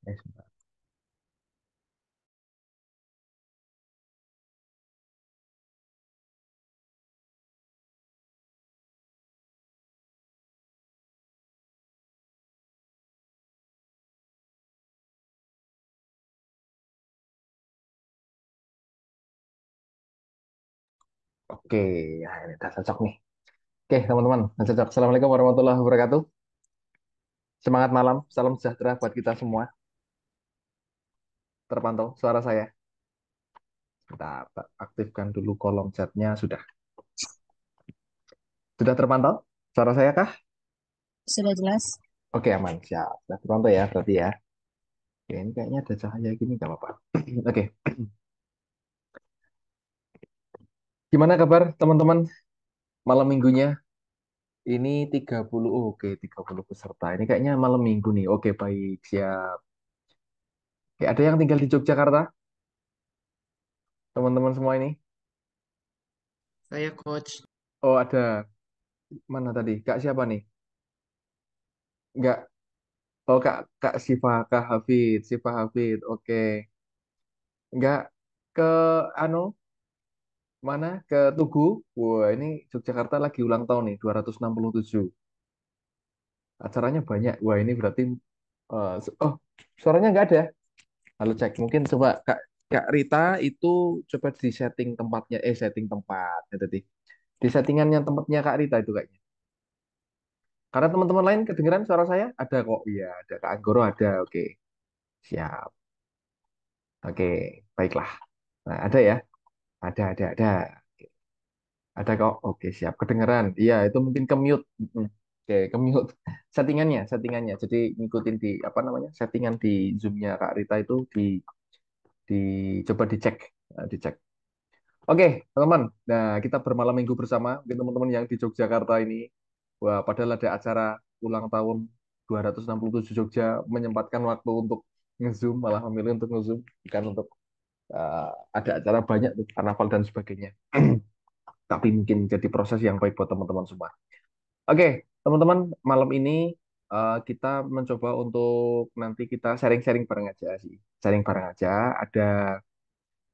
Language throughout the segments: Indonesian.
Sebentar. Oke, ya ini udah cocok nih. Oke, teman-teman, udah cocok. Assalamualaikum warahmatullahi wabarakatuh. Semangat malam, salam sejahtera buat kita semua. Terpantau suara saya. Kita aktifkan dulu kolom chatnya. Sudah terpantau suara saya kah? Sudah jelas. Oke, aman. Siap. Sudah terpantau ya, berarti ya. Oke, ini kayaknya ada cahaya gini, nggak apa-apa. Oke, gimana kabar teman-teman malam minggunya? Ini 30, oh, oke, 30 peserta. Ini kayaknya malam minggu nih. Oke, baik, siap. Oke, ada yang tinggal di Yogyakarta, teman-teman semua ini? Saya coach. Oh, ada. Mana tadi? Kak siapa nih? Enggak. Oh, Kak Siva, Kak Hafid, Siva Hafid. Oke. Enggak ke anu mana? Ke Tugu. Wah, ini Yogyakarta lagi ulang tahun nih, 267. Acaranya banyak. Wah, ini berarti oh, suaranya enggak ada. Halo cek. Mungkin coba Kak Rita itu coba di setting tempatnya, setting tempat ya tadi. Di settingannya tempatnya Kak Rita itu kayaknya. Karena teman-teman lain kedengeran suara saya? Ada kok. Iya, ada Kak Anggoro ada. Oke. Siap. Oke, baiklah. Nah, ada ya? Ada. Ada kok. Oke, siap. Kedengeran. Iya, itu mungkin ke mute. Mm-mm. Oke, ke mute. Settingannya. Jadi ngikutin di apa namanya? Settingan di Zoom-nya Kak Rita itu di coba dicek. Dicek. Oke, teman-teman. Nah, kita bermalam minggu bersama. Mungkin teman-teman yang di Yogyakarta ini, wah, padahal ada acara ulang tahun 267 Jogja, menyempatkan waktu untuk nge-zoom, malah memilih untuk nge-zoom, bukan untuk ada acara banyak tuh, karnaval dan sebagainya. Tapi mungkin jadi proses yang baik buat teman-teman semua. Oke, teman-teman, malam ini kita mencoba untuk nanti kita sharing-sharing bareng aja sih. Sharing bareng aja.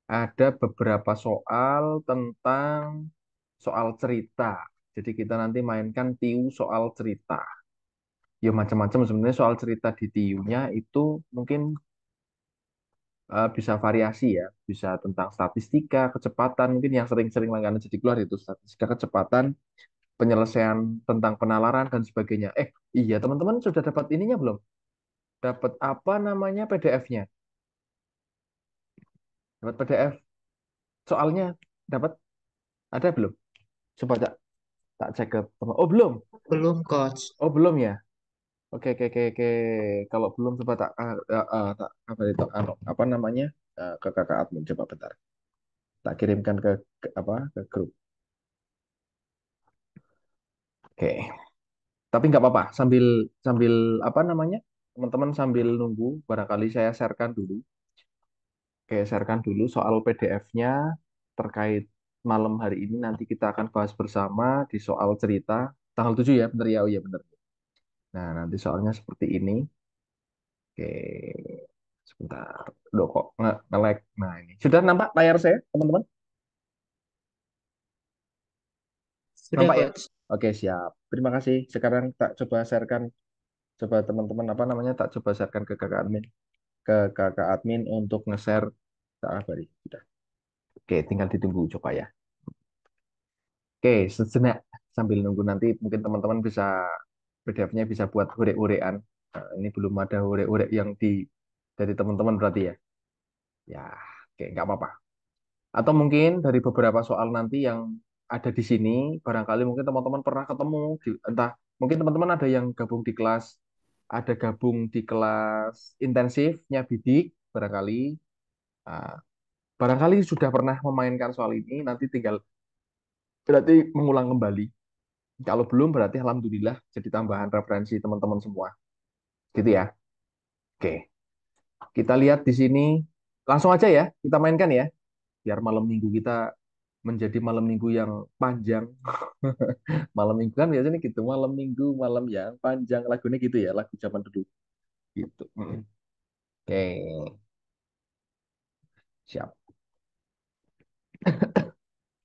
Ada beberapa soal tentang soal cerita. Jadi kita nanti mainkan tiu soal cerita. Ya macam-macam sebenarnya soal cerita di tiunya itu mungkin bisa variasi ya. Bisa tentang statistika, kecepatan, mungkin yang sering-sering langganan jadi keluar itu statistika, kecepatan, penyelesaian tentang penalaran dan sebagainya. Iya teman-teman sudah dapat ininya belum? Dapat apa namanya PDF-nya? Dapat PDF soalnya dapat ada belum? Coba tak cek ke teman. Oh belum. Belum coach. Oh belum ya. Oke. Kalau belum coba tak apa itu apa namanya ke kakak admin coba bentar. Tak kirimkan apa ke grup. Oke. Tapi nggak apa-apa. Sambil sambil apa namanya teman-teman sambil nunggu barangkali saya sharekan dulu. Oke, sharekan dulu soal PDF-nya terkait malam hari ini nanti kita akan bahas bersama di soal cerita tanggal 7 ya, bener ya, oh iya bener. Nah, nanti soalnya seperti ini. Oke, sebentar. Loh kok nge-lag. Nah, ini. Sudah nampak layar saya, teman-teman? Sudah Nampak ya? coach. Oke, siap. Terima kasih. Sekarang tak coba sharekan, coba teman-teman apa namanya, tak coba sharekan ke kakak admin untuk nge-share saat hari. Sudah. Oke, tinggal ditunggu coba ya. Oke, sejenak sambil nunggu nanti mungkin teman-teman bisa PDF-nya bisa buat urek-urekan. Nah, ini belum ada urek-urek yang dari teman-teman berarti ya. Ya, oke, nggak apa-apa. Atau mungkin dari beberapa soal nanti yang ada di sini, barangkali mungkin teman-teman pernah ketemu, entah mungkin teman-teman ada yang gabung di kelas, ada gabung di kelas intensifnya bidik, barangkali, ah, barangkali sudah pernah memainkan soal ini, nanti tinggal berarti mengulang kembali. Kalau belum berarti alhamdulillah jadi tambahan referensi teman-teman semua, gitu ya. Oke, kita lihat di sini langsung aja ya, kita mainkan ya, biar malam minggu kita menjadi malam minggu yang panjang. Malam minggu kan biasanya gitu, malam minggu, malam yang panjang. Lagunya gitu ya, lagu zaman dulu. Gitu. Oke, siap.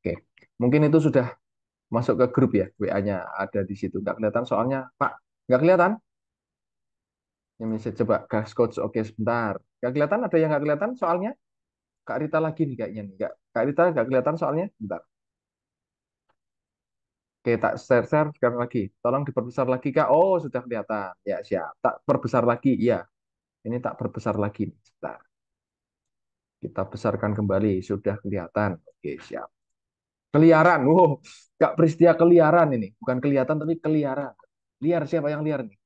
Oke, mungkin itu sudah masuk ke grup ya, WA-nya ada di situ. Nggak kelihatan soalnya, Pak. Nggak kelihatan? Yang bisa coba gas coach. Oke, sebentar. Nggak kelihatan? Ada yang nggak kelihatan soalnya? Kak Rita lagi nih kayaknya nih. Kak Rita nggak kelihatan soalnya? Bentar. Oke, tak share sekarang lagi. Tolong diperbesar lagi, Kak. Oh, sudah kelihatan. Ya, siap. Tak perbesar lagi. Iya, ini tak perbesar lagi nih. Sebentar. Kita besarkan kembali. Sudah kelihatan. Oke, siap. Keliaran. Wow, Kak Pristia keliaran ini. Bukan kelihatan, tapi keliaran. Liar, siapa yang liar nih?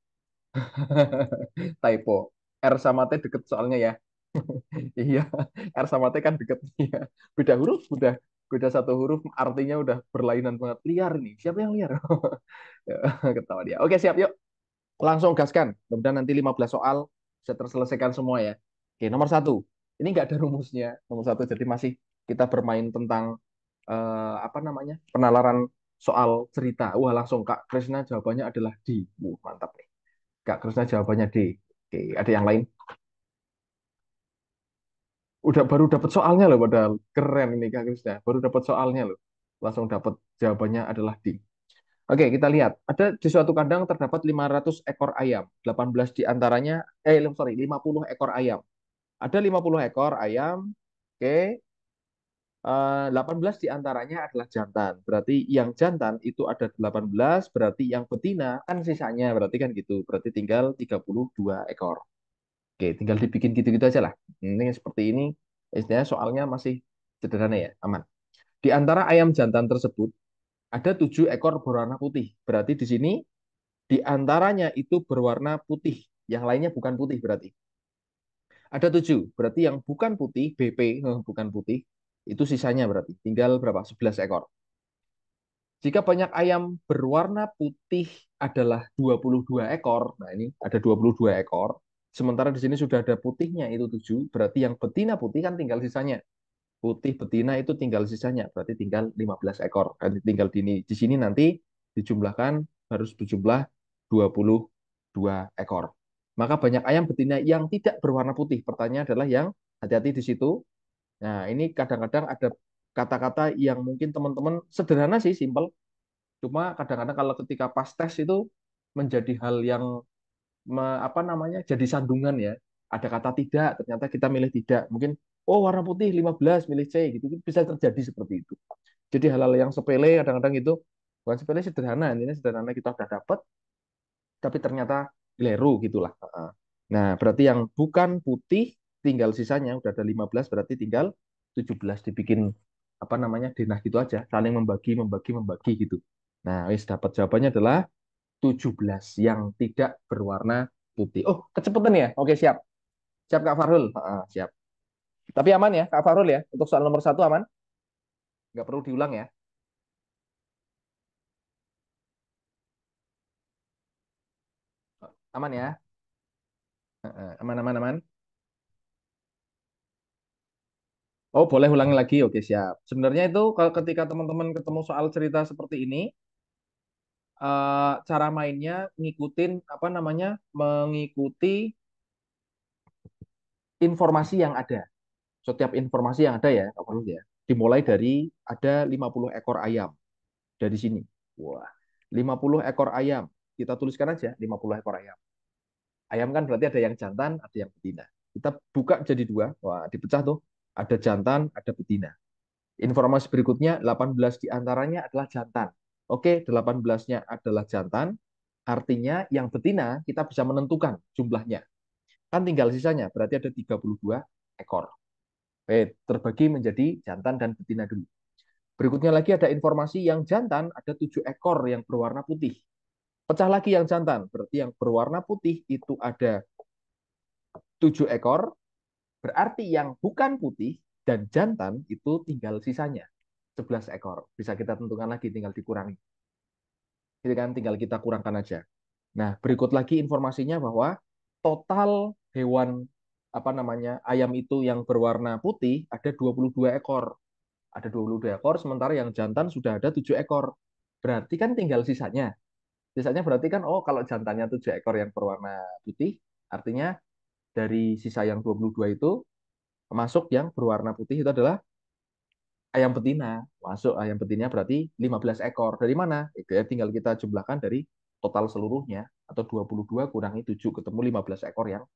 Typo. R sama T deket soalnya ya. Iya, R sama T kan deket. Iya. Beda huruf, udah beda satu huruf, artinya udah berlainan banget. Liar nih. Siapa yang liar? Ketawa dia. Oke, siap. Yuk. Langsung gaskan. Mudah-mudahan nanti 15 soal bisa terselesaikan semua ya. Oke, nomor satu. Ini nggak ada rumusnya. Nomor satu, jadi masih kita bermain tentang apa namanya penalaran soal cerita. Wah, langsung Kak Krisna jawabannya adalah D. Mantap nih. Kak Krisna jawabannya D. Oke, ada yang lain? Udah baru dapat soalnya loh, padahal keren ini Kak Krisna. Baru dapat soalnya loh. Langsung dapat jawabannya adalah D. Oke, kita lihat. Ada di suatu kandang terdapat 500 ekor ayam. 18 di antaranya, sorry, 50 ekor ayam. Ada 50 ekor ayam. Oke, 18 di antaranya adalah jantan. Berarti yang jantan itu ada 18, berarti yang betina kan sisanya. Berarti kan gitu. Berarti tinggal 32 ekor. Oke, tinggal dibikin gitu-gitu aja lah. Ini seperti ini. Istilahnya soalnya masih sederhana ya, aman. Di antara ayam jantan tersebut, ada 7 ekor berwarna putih. Berarti di sini di antaranya itu berwarna putih. Yang lainnya bukan putih berarti. Ada 7. Berarti yang bukan putih, BP, bukan putih, itu sisanya berarti. Tinggal berapa? 11 ekor. Jika banyak ayam berwarna putih adalah 22 ekor, nah ini ada 22 ekor, sementara di sini sudah ada putihnya itu 7, berarti yang betina putih kan tinggal sisanya. Putih betina itu tinggal sisanya, berarti tinggal 15 ekor. Dan tinggal di sini nanti dijumlahkan harus berjumlah 22 ekor. Maka banyak ayam betina yang tidak berwarna putih. Pertanyaan adalah yang hati-hati di situ. Nah, ini kadang-kadang ada kata-kata yang mungkin teman-teman sederhana sih, simple. Cuma kadang-kadang kalau ketika pas tes itu menjadi hal yang apa namanya jadi sandungan ya. Ada kata tidak, ternyata kita milih tidak. Mungkin oh warna putih 15 milih C gitu. Bisa terjadi seperti itu. Jadi hal-hal yang sepele kadang-kadang itu bukan sepele sederhana, intinya sederhana kita udah dapat tapi ternyata keliru gitulah. Nah, berarti yang bukan putih tinggal sisanya udah ada 15 berarti tinggal 17 dibikin apa namanya denah gitu aja, saling membagi membagi membagi gitu. Nah, wis dapat jawabannya adalah 17 yang tidak berwarna putih. Oh, kecepatan ya? Oke, siap. Siap Kak Farul. Siap. Tapi aman ya, Kak Farul ya. Untuk soal nomor satu aman. Nggak perlu diulang ya. Aman ya. Aman, aman, aman. Oh, boleh ulangi lagi. Oke, siap. Sebenarnya itu kalau ketika teman-teman ketemu soal cerita seperti ini, cara mainnya ngikutin apa namanya? Mengikuti informasi yang ada. Setiap informasi yang ada ya, Kak Farul ya. Dimulai dari ada 50 ekor ayam. Dari sini. Wah, 50 ekor ayam. Kita tuliskan aja 50 ekor ayam. Ayam kan berarti ada yang jantan, ada yang betina. Kita buka jadi dua. Wah, dipecah tuh. Ada jantan, ada betina. Informasi berikutnya 18 diantaranya adalah jantan. Oke, 18-nya adalah jantan. Artinya yang betina kita bisa menentukan jumlahnya. Kan tinggal sisanya, berarti ada 32 ekor. Oke, terbagi menjadi jantan dan betina dulu. Berikutnya lagi ada informasi yang jantan ada 7 ekor yang berwarna putih. Pecah lagi yang jantan, berarti yang berwarna putih itu ada 7 ekor, berarti yang bukan putih dan jantan itu tinggal sisanya 11 ekor. Bisa kita tentukan lagi, tinggal dikurangi. Jadi kan tinggal kita kurangkan aja. Nah, berikut lagi informasinya bahwa total hewan apa namanya ayam itu yang berwarna putih ada 22 ekor. Ada 22 ekor, sementara yang jantan sudah ada 7 ekor. Berarti kan tinggal sisanya. Sisanya berarti kan, oh kalau jantannya 7 ekor yang berwarna putih, artinya dari sisa yang 22 itu masuk yang berwarna putih itu adalah ayam betina. Masuk ayam betina berarti 15 ekor. Dari mana? Itu ya tinggal kita jumlahkan dari total seluruhnya atau 22 kurangi 7 ketemu 15 ekor yang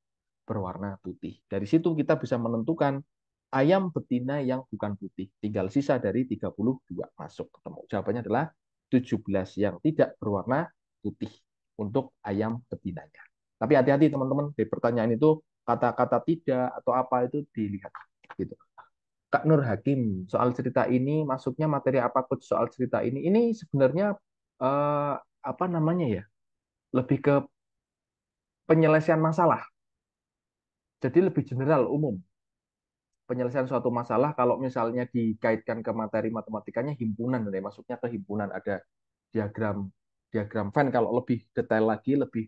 berwarna putih. Dari situ kita bisa menentukan ayam betina yang bukan putih. Tinggal sisa dari 32 masuk ketemu. Jawabannya adalah 17 yang tidak berwarna putih untuk ayam betinanya. Tapi hati-hati teman-teman, di pertanyaan itu kata-kata tidak atau apa itu dilihat gitu. Kak Nur Hakim, soal cerita ini masuknya materi apa coach soal cerita ini? Ini sebenarnya eh, apa namanya ya? Lebih ke penyelesaian masalah. Jadi lebih general, umum. Penyelesaian suatu masalah kalau misalnya dikaitkan ke materi matematikanya himpunan, ya masuknya ke himpunan ada diagram diagram Venn kalau lebih detail lagi, lebih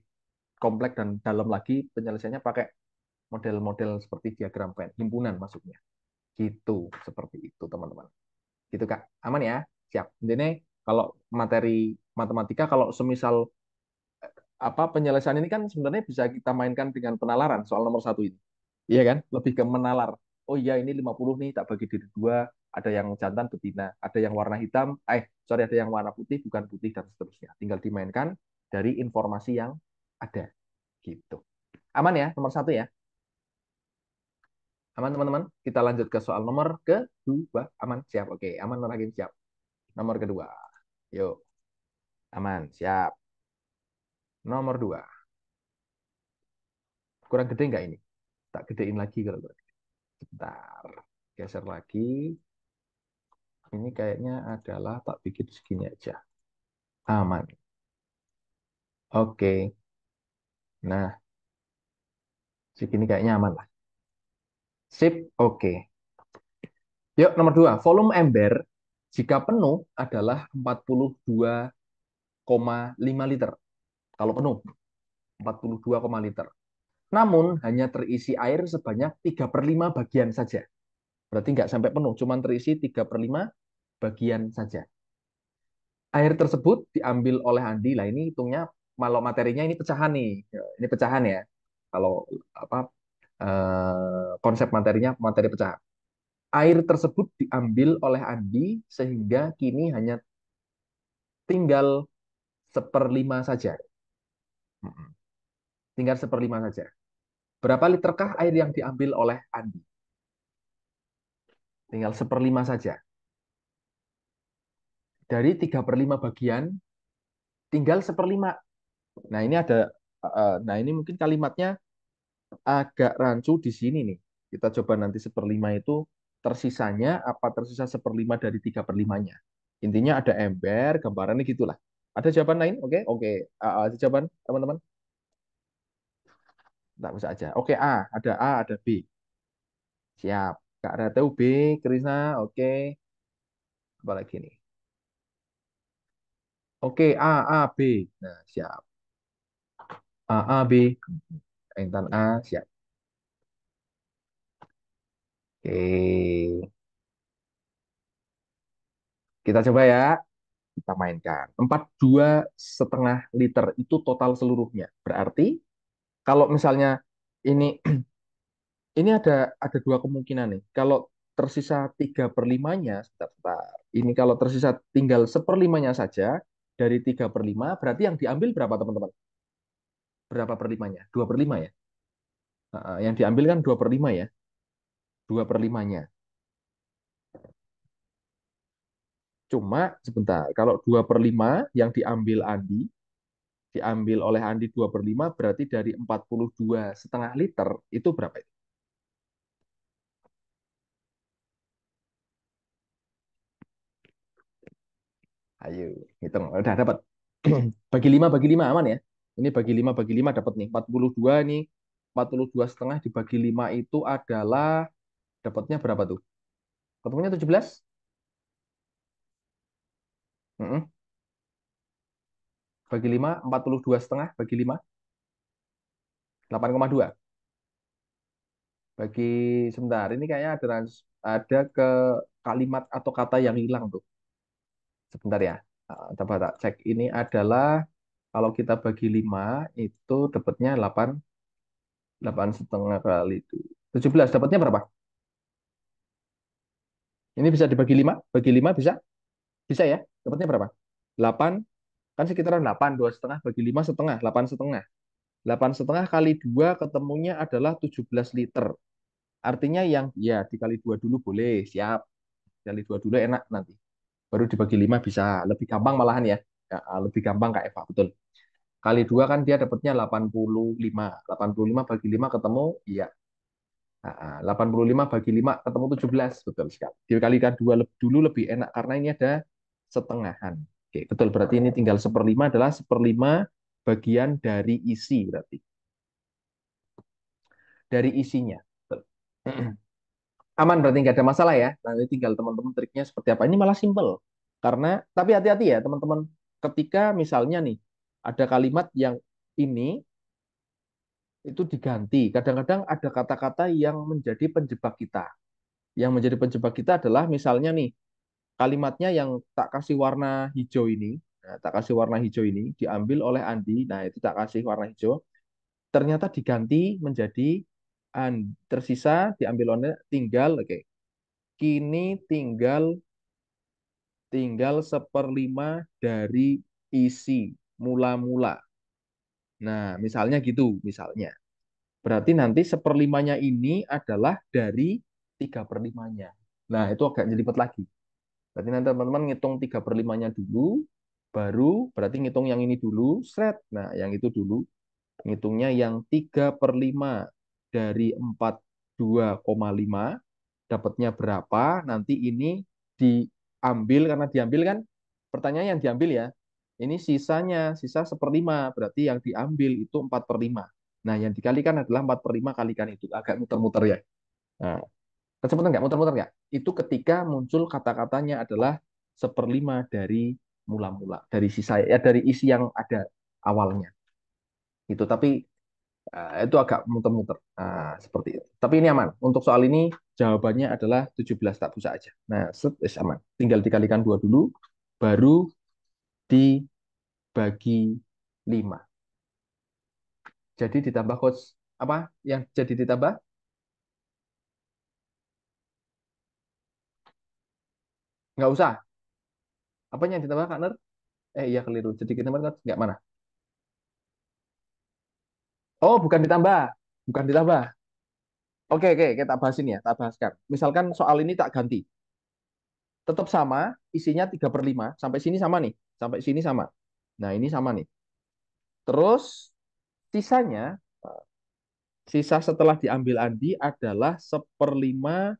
kompleks dan dalam lagi penyelesaiannya pakai model-model seperti diagram Venn, himpunan masuknya. Gitu, seperti itu teman-teman. Gitu Kak. Aman ya? Siap. Intinya kalau materi matematika kalau semisal apa penyelesaian ini kan sebenarnya bisa kita mainkan dengan penalaran soal nomor satu ini. Iya kan? Lebih ke menalar. Oh iya ini 50 nih tak bagi jadi dua. Ada yang jantan betina, ada yang warna hitam, sorry ada yang warna putih, bukan putih dan seterusnya. Tinggal dimainkan dari informasi yang ada. Gitu. Aman ya nomor satu ya? Aman teman-teman? Kita lanjut ke soal nomor kedua. Aman? Siap. Oke. Aman Nur Hakim siap. Nomor kedua. Yuk. Aman. Siap. Nomor dua. Kurang gede nggak ini? Tak gedein lagi kalau kurang. Sebentar. Geser lagi. Ini kayaknya adalah tak bikin segini aja. Aman. Oke. Nah, segini kayaknya aman lah. Sip. Oke. Yuk, nomor dua. Volume ember jika penuh adalah 42,5 liter. Kalau penuh, 42, liter. Namun, hanya terisi air sebanyak 3 per 5 bagian saja. Berarti nggak sampai penuh, cuma terisi 3 per 5 bagian saja. Air tersebut diambil oleh Andi. Lah ini hitungnya kalau materinya ini pecahan nih. Ya, ini pecahan ya. Kalau apa konsep materinya materi pecahan. Air tersebut diambil oleh Andi sehingga kini hanya tinggal seperlima saja. Tinggal seperlima saja. Berapa literkah air yang diambil oleh Andi? Tinggal seperlima saja. Dari 3 per 5 bagian, tinggal seperlima. Nah ini ada, nah ini mungkin kalimatnya agak rancu di sini nih. Kita coba nanti seperlima itu tersisanya apa tersisa seperlima dari 3 per 5-nya. Intinya ada ember, gambarannya gitulah. Ada jawaban lain? Oke, oke. Ada jawaban teman-teman? Tidak bisa aja. Oke, A, ada B. Siap. Kak Rateu B, Krisna, oke. Apa lagi nih? Oke, A, B. Nah, siap. B. Intan A, siap. Oke. Kita coba ya. Kita mainkan. 42,5 liter itu total seluruhnya. Berarti kalau misalnya ini ini ada dua kemungkinan nih. Kalau tersisa 3 per 5-nya, sebentar. Ini kalau tersisa tinggal seperlimanya saja dari 3 per 5, berarti yang diambil berapa teman-teman? Berapa per 5-nya? 2 per 5 ya? Yang diambil kan 2 per 5 ya? 2 per 5-nya. Cuma sebentar, kalau 2 per 5 yang diambil oleh Andi 2 per 5 berarti dari 42,5 liter itu berapa itu? Ayo, hitung. Udah dapat. Bagi 5 aman ya. Ini bagi 5 dapat nih. 42 nih. 42,5 dibagi 5 itu adalah dapatnya berapa tuh? Ketemunya 17? Mm-mm. Bagi 5, 42,5 bagi 5, 8,2. Bagi sebentar, ini kayaknya ada ke kalimat atau kata yang hilang tuh. Sebentar ya. Coba tak cek. Ini adalah kalau kita bagi 5 itu dapatnya 8. 8,5 kali itu. 17 dapatnya berapa? Ini bisa dibagi 5, bagi 5 bisa? Bisa ya? Dapatnya berapa? 8, kan sekitaran 8, 2,5 bagi 5 setengah, 8 setengah. 8 setengah kali 2 ketemunya adalah 17 liter. Artinya yang ya dikali 2 dulu boleh, siap. Dikali 2 dulu enak nanti. Baru dibagi 5 bisa. Lebih gampang malahan ya. Ya, lebih gampang Kak Eva, betul. Kali 2 kan dia dapatnya 85. 85 bagi 5 ketemu, iya. 85 bagi 5 ketemu 17. Betul sekali. Dikalikan 2 dulu lebih enak karena ini ada setengahan. Oke, betul. Berarti ini tinggal seperlima adalah seperlima bagian dari isi berarti. Dari isinya. Betul. Aman berarti nggak ada masalah ya. Nanti tinggal teman-teman triknya seperti apa. Ini malah simple. Karena, tapi hati-hati ya teman-teman. Ketika misalnya nih, ada kalimat yang ini itu diganti. Kadang-kadang ada kata-kata yang menjadi penjebak kita. Yang menjadi penjebak kita adalah misalnya nih, kalimatnya yang tak kasih warna hijau ini, nah, tak kasih warna hijau ini diambil oleh Andi, nah itu tak kasih warna hijau, ternyata diganti menjadi tersisa diambil oleh tinggal, oke, kini tinggal tinggal seperlima dari isi mula-mula. Nah, misalnya gitu, misalnya. Berarti nanti seperlimanya ini adalah dari 3/5-nya. Nah, itu agak jelimet lagi. Berarti nanti teman-teman ngitung 3/5-nya dulu, baru berarti ngitung yang ini dulu, seret. Nah, yang itu dulu. Ngitungnya yang 3/5 dari 42,5, dapatnya berapa, nanti ini diambil, karena diambil kan, pertanyaan yang diambil ya, ini sisanya, sisa seperlima, berarti yang diambil itu 4/5. Nah, yang dikalikan adalah 4/5 kalikan itu. Agak muter-muter ya. Nah, kecepatan nggak? Muter-muter nggak? Itu ketika muncul kata-katanya adalah seperlima dari mula-mula, dari sisa ya, dari isi yang ada awalnya. Itu tapi itu agak muter-muter. Nah, seperti itu. Tapi ini aman. Untuk soal ini jawabannya adalah 17 tak busa aja. Nah, set, aman. Tinggal dikalikan 2 dulu, baru dibagi 5. Jadi ditambah coach apa yang jadi ditambah? Nggak usah. Apa yang ditambah Kak Ner? Iya keliru. Jadi kita nggak mana? Oh, bukan ditambah. Bukan ditambah. Oke, oke, kita bahas ini ya, tak bahaskan. Misalkan soal ini tak ganti. Tetap sama, isinya 3/5. Sampai sini sama nih. Sampai sini sama. Nah, ini sama nih. Terus, sisanya, sisa setelah diambil Andi adalah seperlima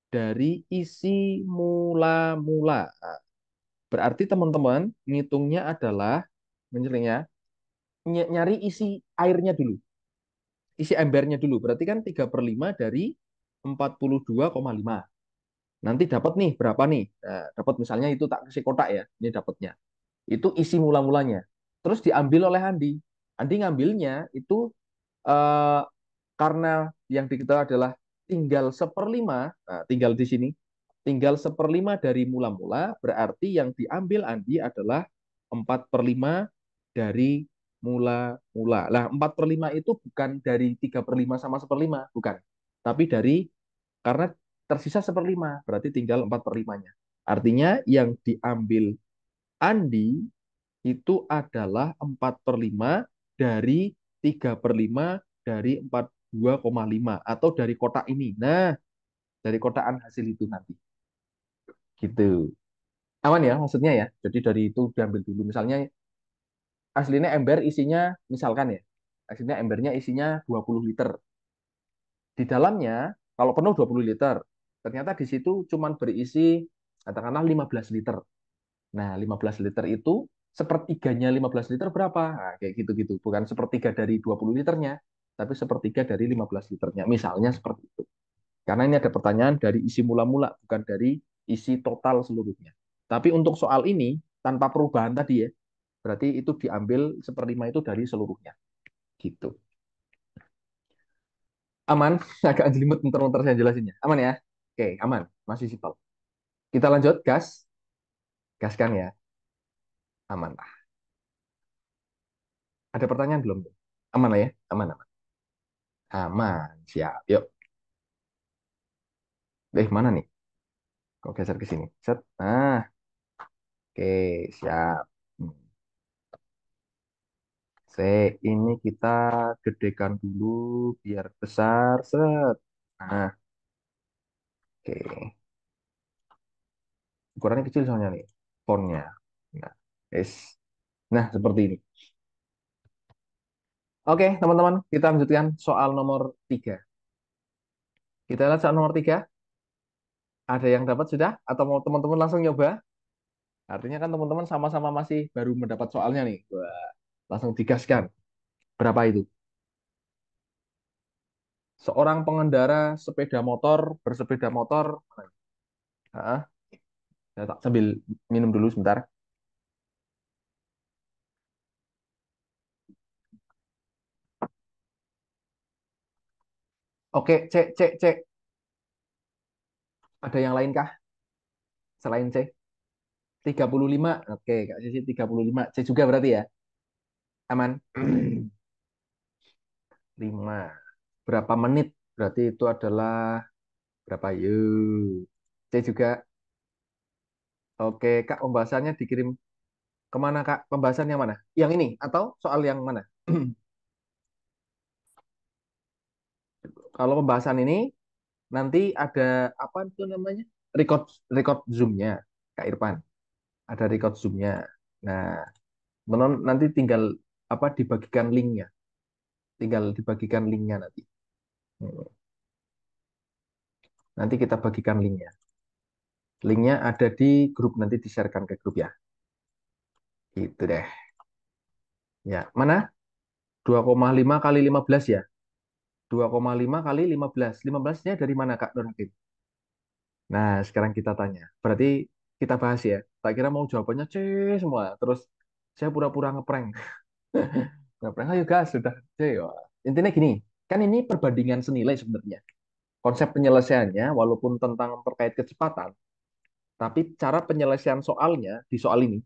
dari isi mula-mula. Nah, berarti teman-teman ngitungnya adalah, menjelingnya, nyari isi airnya dulu. Isi embernya dulu. Berarti kan 3/5 dari 42,5. Nanti dapat nih berapa nih? Nah, dapat misalnya itu tak kasih kotak ya. Ini dapatnya. Itu isi mula-mulanya. Terus diambil oleh Andi. Andi ngambilnya itu eh, karena yang diketahui adalah tinggal seperlima, nah, tinggal di sini, tinggal seperlima dari mula-mula, berarti yang diambil Andi adalah 4/5 dari mula-mula. Nah, 4/5 itu bukan dari 3/5 sama seperlima, bukan. Tapi dari, karena tersisa seperlima, berarti tinggal 4/5-nya. Artinya yang diambil Andi itu adalah 4/5 dari 3/5 dari 42,5 atau dari kotak ini. Nah, dari kotakan hasil itu nanti. Gitu. Aman ya maksudnya ya. Jadi dari itu diambil dulu. Misalnya aslinya ember isinya, misalkan ya, aslinya embernya isinya 20 liter. Di dalamnya, kalau penuh 20 liter, ternyata di situ cuma berisi, katakanlah 15 liter. Nah, 15 liter itu sepertiganya 15 liter berapa? Nah, kayak gitu-gitu. Bukan sepertiga dari 20 liternya, tapi sepertiga dari 15 liternya. Misalnya seperti itu. Karena ini ada pertanyaan dari isi mula-mula, bukan dari isi total seluruhnya. Tapi untuk soal ini, tanpa perubahan tadi ya, berarti itu diambil seperlima itu dari seluruhnya. Gitu. Aman? Agak jelimet muter-muter saya jelasinnya. Aman ya? Oke, aman. Masih simpel. Kita lanjut, gas. Gaskan ya. Aman lah. Ada pertanyaan belum? Aman lah ya? Aman, aman. Aman. Siap. Yuk. Mana nih? Kok geser ke sini? Set. Oke, siap. Hmm. Ini kita gedekan dulu biar besar. Set. Nah, oke. Ukurannya kecil soalnya nih. Fontnya. Nah, yes. Nah, seperti ini. Oke, teman-teman. Kita lanjutkan soal nomor 3. Kita lihat soal nomor 3. Ada yang dapat sudah? Atau mau teman-teman langsung nyoba? Artinya kan teman-teman sama-sama masih baru mendapat soalnya nih. Wah, langsung digaskan. Berapa itu? Seorang pengendara sepeda motor bersepeda motor. Ah, saya tak sambil minum dulu sebentar. Oke, cek, cek, cek. Ada yang lain kah selain C? 35. Oke, Kak Sisi 35. C juga berarti ya? Aman? 5. Berapa menit? Berarti itu adalah berapa? Yuk. C juga. Oke, Kak, pembahasannya dikirim kemana, Kak? Pembahasannya mana? Yang ini atau soal yang mana? Kalau pembahasan ini nanti ada apa itu namanya? Record record Zoom-nya, Kak Irfan. Ada record Zoom-nya. Nah, nanti tinggal apa dibagikan linknya. Tinggal dibagikan linknya nanti. Hmm. Nanti kita bagikan linknya. Linknya ada di grup, nanti di-sharekan ke grup ya. Gitu deh. Ya, mana? 2,5 kali 15 ya? 2,5 kali 15. 15-nya dari mana, Kak Nur Hakim? Nah, sekarang kita tanya. Berarti kita bahas ya. Tak kira mau jawabannya C semua. Terus saya pura-pura ngeprank. Ngeprank, ayo gas, sudah C. Wah. Intinya gini, kan ini perbandingan senilai sebenarnya. Konsep penyelesaiannya, walaupun tentang terkait kecepatan, tapi cara penyelesaian soalnya di soal ini,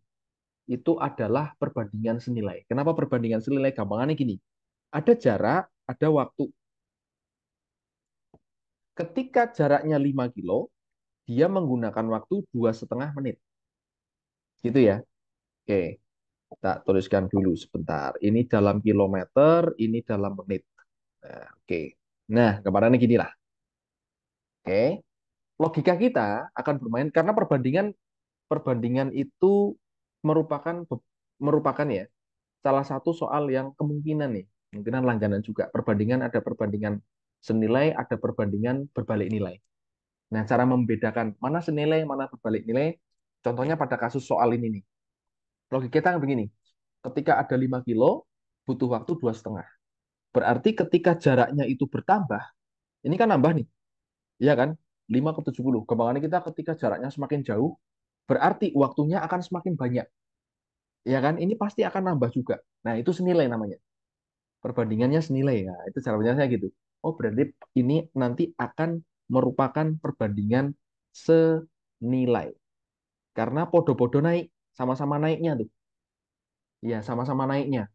itu adalah perbandingan senilai. Kenapa perbandingan senilai? Gampangannya gini, ada jarak, ada waktu. Ketika jaraknya 5 kilo, dia menggunakan waktu 2,5 menit. Gitu ya. Oke, kita tuliskan dulu sebentar. Ini dalam kilometer, ini dalam menit. Nah, oke. Nah, gambarannya gini lah. Oke. Logika kita akan bermain karena perbandingan perbandingan itu merupakan merupakan ya salah satu soal yang kemungkinan nih, kemungkinan langganan juga. Perbandingan ada perbandingan senilai, ada perbandingan berbalik nilai. Nah, cara membedakan mana senilai, mana berbalik nilai, contohnya pada kasus soal ini nih. Logika kita kan begini, ketika ada 5 kilo, butuh waktu 2,5. Berarti ketika jaraknya itu bertambah, ini kan nambah nih, iya kan? 5 ke 70. Gampangannya kita ketika jaraknya semakin jauh, berarti waktunya akan semakin banyak. Ya kan? Ini pasti akan nambah juga. Nah, itu senilai namanya. Perbandingannya senilai ya. Itu cara penjelasannya gitu. Oh, berarti ini nanti akan merupakan perbandingan senilai. Karena podo-podo naik, sama-sama naiknya tuh. Iya, sama-sama naiknya.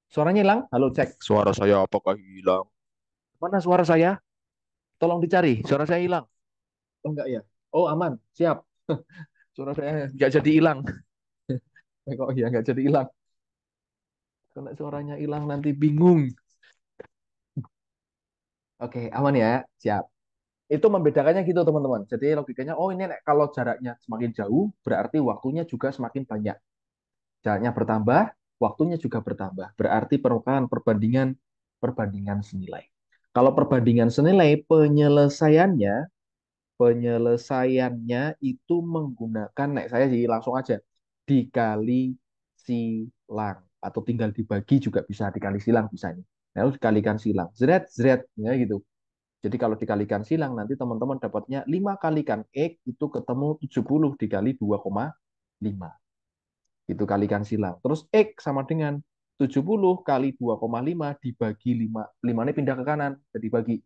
Suaranya hilang? Halo, cek. Suara saya apakah hilang? Mana suara saya? Tolong dicari. Suara saya hilang. Oh, enggak ya? Oh, aman. Siap. Suara saya nggak jadi hilang. Kok iya nggak jadi hilang? Kalau suaranya hilang nanti bingung. Oke, aman ya. Siap. Itu membedakannya gitu teman-teman. Jadi logikanya, oh ini kalau jaraknya semakin jauh, berarti waktunya juga semakin banyak. Jaraknya bertambah, waktunya juga bertambah. Berarti permukaan perbandingan perbandingan senilai. Kalau perbandingan senilai, penyelesaiannya itu menggunakan, saya jadi langsung aja, dikali silang. Atau tinggal dibagi juga bisa, dikali silang bisa nih. Lalu dikalikan silang. Zret, zret, ya gitu. Jadi kalau dikalikan silang, nanti teman-teman dapatnya 5 kalikan X itu ketemu 70 dikali 2,5. Itu kalikan silang. Terus X sama dengan 70 kali 2,5 dibagi 5. 5 ini pindah ke kanan, jadi bagi.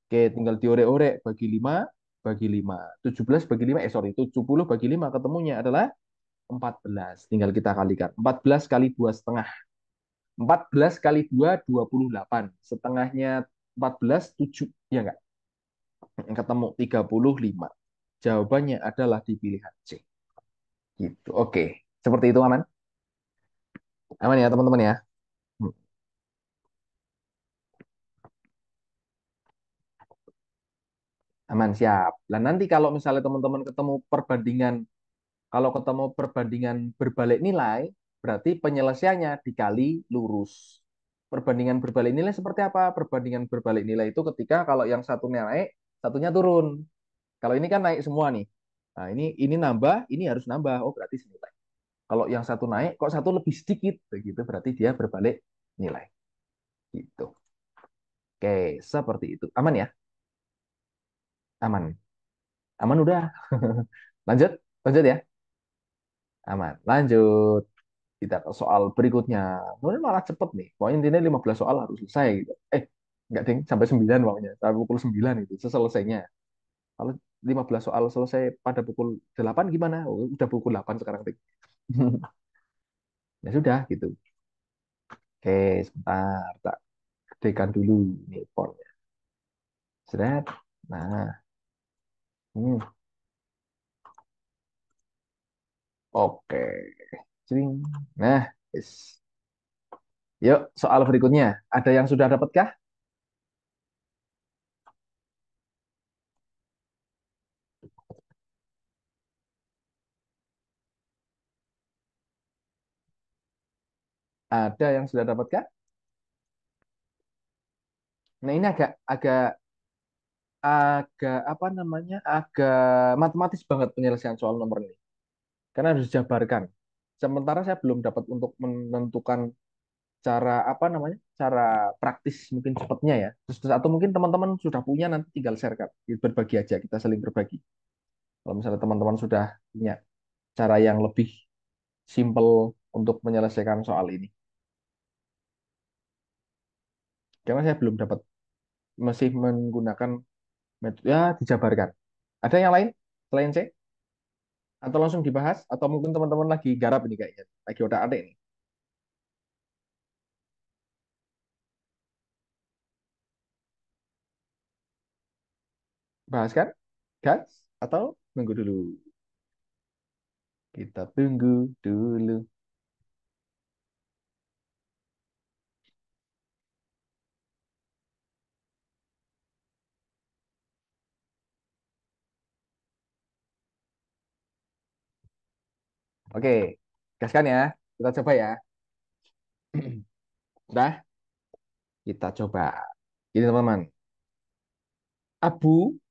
Oke, tinggal diorek-orek. Bagi 5, bagi 5. 17 bagi 5, sorry, 70 bagi 5 ketemunya adalah 14. Tinggal kita kalikan. 14 kali 2,5. 14 kali 2, 28. Setengahnya 14, 7. Ya enggak? Ketemu 35. Jawabannya adalah di pilihan C. Gitu. Oke. Seperti itu aman? Aman ya teman-teman ya? Hmm, Aman, siap. Dan nanti kalau misalnya teman-teman ketemu perbandingan berbalik nilai, berarti penyelesaiannya dikali lurus. Perbandingan berbalik nilai seperti apa? Perbandingan berbalik nilai itu ketika kalau yang satunya naik, satunya turun. Kalau ini kan naik semua nih. Nah, ini nambah, ini harus nambah. Oh, berarti senilai. Kalau yang satu naik, kok satu lebih sedikit, begitu berarti dia berbalik nilai. Gitu. Oke, seperti itu. Aman ya? Aman. Aman udah. Lanjut, lanjut ya. Aman. Lanjut. Kita ke soal berikutnya. Ini malah cepet nih. Pokoknya intinya 15 soal harus selesai gitu. Enggak ding, sampai 9 pokoknya. Sampai pukul 9 itu selesainya. Kalau 15 soal selesai pada pukul 8 gimana? Oh, udah pukul 8 sekarang, Ding. Ya sudah gitu. Oke, sebentar. Tak gedekan dulu ini fontnya. Seret. Nah, hmm. Oke. Cring. Nah, yes. Yuk, soal berikutnya. Ada yang sudah dapatkah? Ada yang sudah dapatkah? Nah, ini agak agak agak apa namanya? Agak matematis banget penyelesaian soal nomor ini. Karena harus dijabarkan. Sementara saya belum dapat untuk menentukan cara apa namanya? Cara praktis mungkin cepatnya ya. Atau mungkin teman-teman sudah punya nanti tinggal share kan. Berbagi aja, kita saling berbagi. Kalau misalnya teman-teman sudah punya cara yang lebih simple untuk menyelesaikan soal ini. Karena saya belum dapat, masih menggunakan metode ya dijabarkan. Ada yang lain selain C? Atau langsung dibahas? Atau mungkin teman-teman lagi garap ini kayaknya. Lagi udah ada ini. Bahas kan? Gas? Atau nunggu dulu? Kita tunggu dulu. Oke, gaskan ya. Kita coba ya. Udah, kita coba. Ini teman-teman.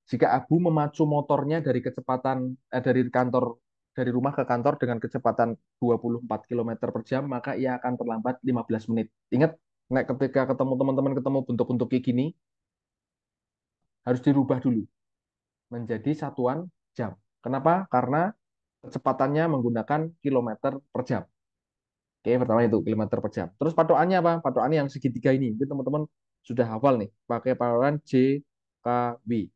Jika Abu memacu motornya dari kantor dari rumah ke kantor dengan kecepatan 24 km per jam, maka ia akan terlambat 15 menit. Ingat, ketika ketemu teman-teman ketemu bentuk-bentuk kayak gini, harus dirubah dulu menjadi satuan jam. Kenapa? Karena kecepatannya menggunakan kilometer per jam. Oke, pertama itu kilometer per jam. Terus patokannya apa? Patokannya yang segitiga ini. Mungkin teman-teman sudah hafal nih, pakai patokan JKW.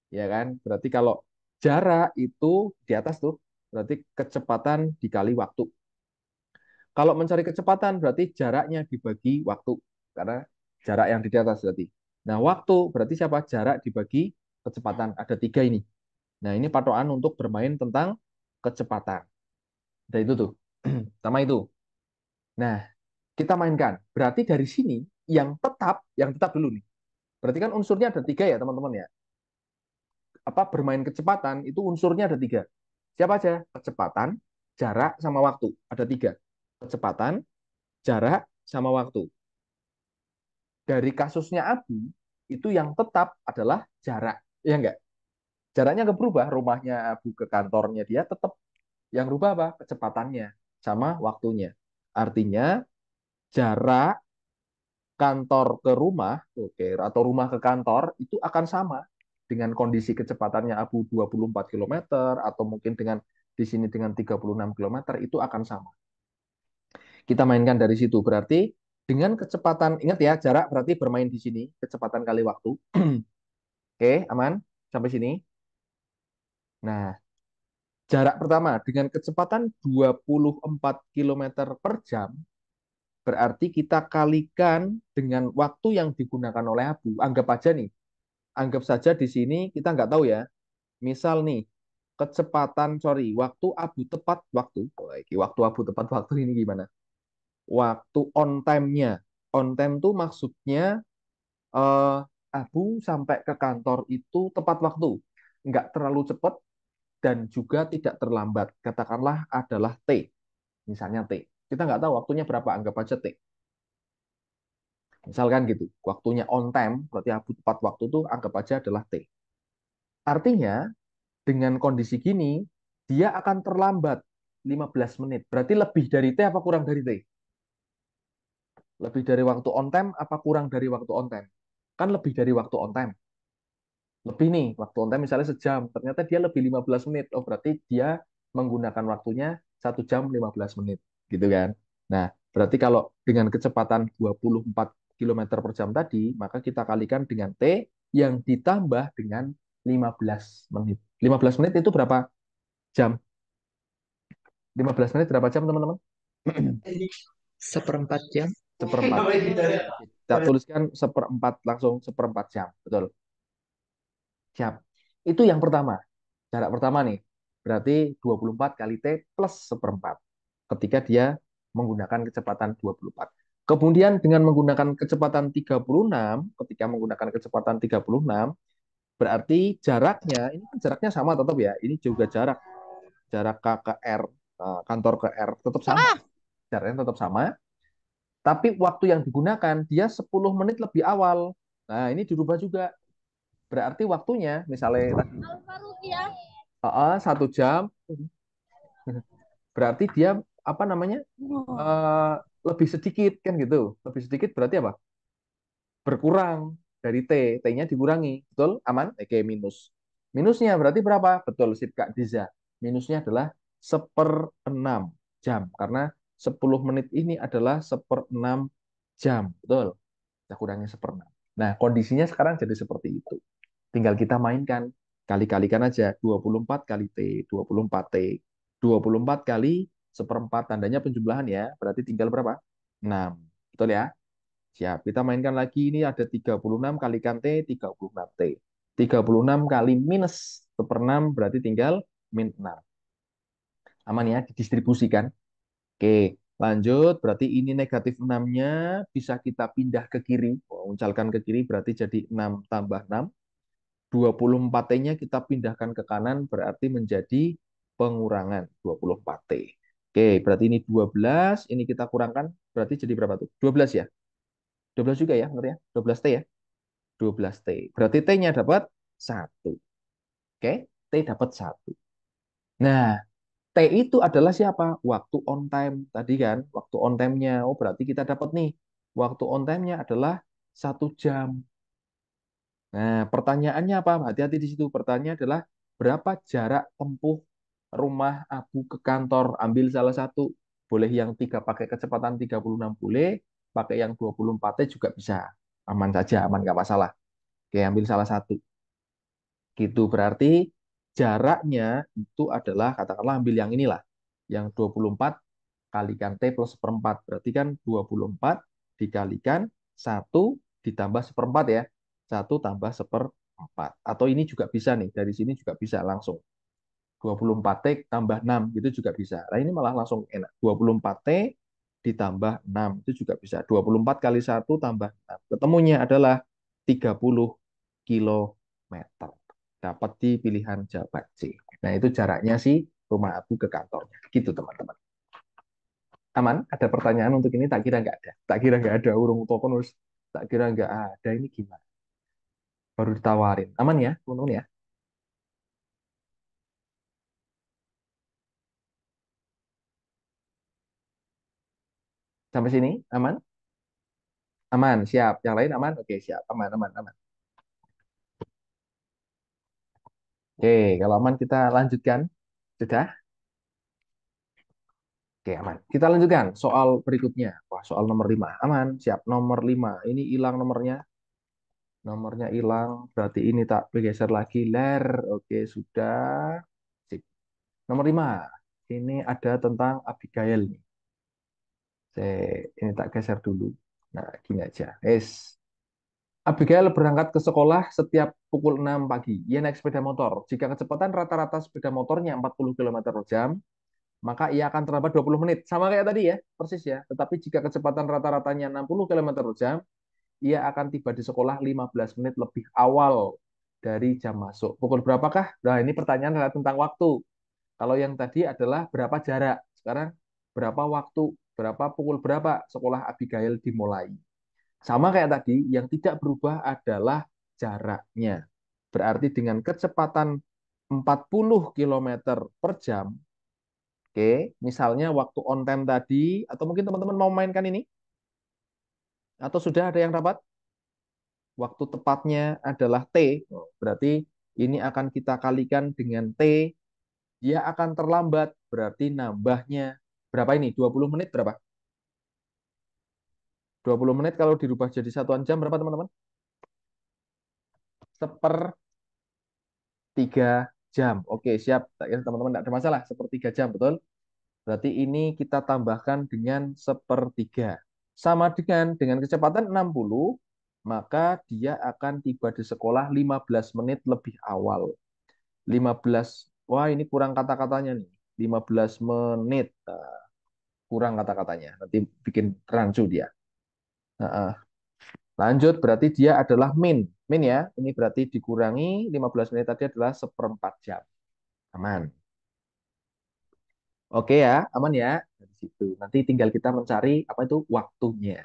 Ya kan? Berarti kalau jarak itu di atas tuh, berarti kecepatan dikali waktu. Kalau mencari kecepatan berarti jaraknya dibagi waktu, karena jarak yang di atas berarti. Nah, waktu berarti siapa? Jarak dibagi kecepatan. Ada tiga ini. Nah, ini patokan untuk bermain tentang kecepatan. Nah, itu tuh. Sama itu. Nah, kita mainkan. Berarti dari sini yang tetap dulu nih. Berarti kan unsurnya ada tiga ya, teman-teman ya. Apa bermain kecepatan itu unsurnya ada tiga. Siapa aja? Kecepatan, jarak, sama waktu. Ada tiga. Kecepatan, jarak, sama waktu. Dari kasusnya Abi, itu yang tetap adalah jarak. Ya enggak? Jaraknya nggak berubah. Rumahnya Abu ke kantornya dia tetap. Yang berubah apa? Kecepatannya sama waktunya. Artinya jarak kantor ke rumah, oke, atau rumah ke kantor itu akan sama dengan kondisi kecepatannya Abu 24 kilometer atau mungkin dengan di sini dengan 36 kilometer itu akan sama. Kita mainkan dari situ. Berarti dengan kecepatan, ingat ya, jarak berarti bermain di sini, kecepatan kali waktu. Oke, aman sampai sini. Nah, jarak pertama dengan kecepatan 24 kilometer per jam Berarti kita kalikan dengan waktu yang digunakan oleh Abu. Anggap aja nih, anggap saja di sini kita nggak tahu ya. Misal nih, waktu Abu tepat waktu. Oh, waktu Abu tepat waktu ini gimana? Waktu on time-nya. On time tuh maksudnya eh, Abu sampai ke kantor itu tepat waktu. Nggak terlalu cepat dan juga tidak terlambat. Katakanlah adalah T. Misalnya T. Kita nggak tahu waktunya berapa, anggap aja T. Misalkan gitu, waktunya on time, berarti Abu tepat waktu itu anggap aja adalah T. Artinya, dengan kondisi gini, dia akan terlambat 15 menit. Berarti lebih dari T apa kurang dari T? Lebih dari waktu on time apa kurang dari waktu on time? Kan lebih dari waktu on time. Lebih nih, waktu on time misalnya sejam. Ternyata dia lebih 15 menit. Oh, berarti dia menggunakan waktunya 1 jam 15 menit. Gitu kan? Nah, berarti kalau dengan kecepatan 24 kilometer per jam tadi, maka kita kalikan dengan T yang ditambah dengan 15 menit. 15 menit itu berapa jam? 15 menit berapa jam, teman-teman? Seperempat jam. Seperempat jam. Oke, kita tuliskan seperempat, langsung seperempat jam. Betul. Siap. Itu yang pertama. Jarak pertama nih. Berarti 24 kali T plus seperempat. Ketika dia menggunakan kecepatan 24. Kemudian dengan menggunakan kecepatan 36, ketika menggunakan kecepatan 36, berarti jaraknya, ini kan jaraknya sama tetap ya. Ini juga jarak. Jarak K ke R, kantor ke R, tetap sama. Jaraknya tetap sama. Tapi waktu yang digunakan, dia 10 menit lebih awal. Nah, ini dirubah juga. Berarti waktunya, misalnya tadi 1 jam, berarti dia apa namanya eh, lebih sedikit kan gitu. Lebih sedikit berarti apa? Berkurang dari T, T-nya dikurangi. Betul? Aman? Oke, minus. Minusnya berarti berapa? Betul, sip Kak Diza. Minusnya adalah 1/6 jam. Karena 10 menit ini adalah 1/6 jam. Betul? Kita kurangi 1/6. Nah, kondisinya sekarang jadi seperti itu. Tinggal kita mainkan. Kali-kalikan aja. 24 kali T, 24 T. 24 kali seperempat. Tandanya penjumlahan ya. Berarti tinggal berapa? 6. Betul ya? Siap. Kita mainkan lagi. Ini ada 36 kalikan T, 36 T. 36 kali minus 1/6 berarti tinggal min 6. Aman ya? Didistribusikan. Oke, lanjut. Berarti ini negatif 6-nya bisa kita pindah ke kiri. Oh, uncalkan ke kiri berarti jadi 6 tambah 6. 24T-nya kita pindahkan ke kanan berarti menjadi pengurangan 24T. Oke, berarti ini 12, ini kita kurangkan berarti jadi berapa tuh? 12 ya? 12 juga ya, benar ya? 12T ya? 12T. Berarti T-nya dapat 1. Oke, T dapat 1. Nah, T itu adalah siapa? Waktu on time tadi kan, waktu on time-nya. Oh, berarti kita dapat nih. Waktu on time-nya adalah 1 jam. Nah, pertanyaannya apa? Hati-hati di situ. Pertanyaannya adalah berapa jarak tempuh rumah Abu ke kantor? Ambil salah satu. Boleh yang tiga pakai kecepatan 36 boleh, pakai yang 24T juga bisa. Aman saja, aman nggak masalah. Oke, ambil salah satu. Gitu berarti jaraknya itu adalah katakanlah ambil yang inilah. Yang 24 kalikan T plus seperempat. Berarti kan 24 dikalikan 1 ditambah seperempat ya. 1 tambah seperempat. Atau ini juga bisa nih. Dari sini juga bisa langsung. 24T tambah 6 itu juga bisa. Nah ini malah langsung enak. 24T ditambah 6 itu juga bisa. 24 kali 1 tambah 6. Ketemunya adalah 30 kilometer. Dapat di pilihan jawaban C. Nah itu jaraknya sih rumah Abu ke kantornya. Gitu teman-teman. Aman? Ada pertanyaan untuk ini? Tak kira nggak ada. Tak kira nggak ada urung tokonus. Tak kira nggak ada. Ini gimana? Baru ditawarin. Aman ya, teman-teman ya? Sampai sini? Aman? Aman, siap. Yang lain aman? Oke, siap. Aman, aman, aman. Oke, kalau aman kita lanjutkan. Sudah? Oke, aman. Kita lanjutkan soal berikutnya. Wah, soal nomor 5. Aman, siap. Nomor 5. Ini hilang nomornya. Nomornya hilang. Berarti ini tak bergeser lagi. Ler. Oke, sudah. Sip. Nomor 5. Ini ada tentang Abigail nih. Ini tak geser dulu. Nah, gini aja. Abigail berangkat ke sekolah setiap pukul 6 pagi. Ia naik sepeda motor. Jika kecepatan rata-rata sepeda motornya 40 km per jam, maka ia akan terlambat 20 menit. Sama kayak tadi ya, persis ya. Tetapi jika kecepatan rata-ratanya 60 km per jam, ia akan tiba di sekolah 15 menit lebih awal dari jam masuk. Pukul berapakah? Nah, ini pertanyaan adalah tentang waktu. Kalau yang tadi adalah berapa jarak. Sekarang berapa waktu, berapa pukul berapa sekolah Abigail dimulai. Sama kayak tadi, yang tidak berubah adalah jaraknya. Berarti dengan kecepatan 40 km per jam, oke, misalnya waktu on time tadi, atau mungkin teman-teman mau mainkan ini, atau sudah ada yang dapat? Waktu tepatnya adalah T, berarti ini akan kita kalikan dengan T, dia akan terlambat, berarti nambahnya berapa ini? 20 menit berapa? 20 menit kalau dirubah jadi satuan jam berapa teman-teman? Sepertiga jam. Oke, siap. Ya, teman-teman tidak ada masalah. Sepertiga jam, betul? Berarti ini kita tambahkan dengan sepertiga. Sama dengan kecepatan 60, maka dia akan tiba di sekolah 15 menit lebih awal. 15, wah ini kurang kata-katanya nih. 15 menit, kurang kata-katanya. Nanti bikin rancu dia. Nah, lanjut, berarti dia adalah min. Min ya, ini berarti dikurangi 15 menit tadi adalah seperempat jam. Aman. Oke ya, aman ya. Dari situ. Nanti tinggal kita mencari apa itu waktunya.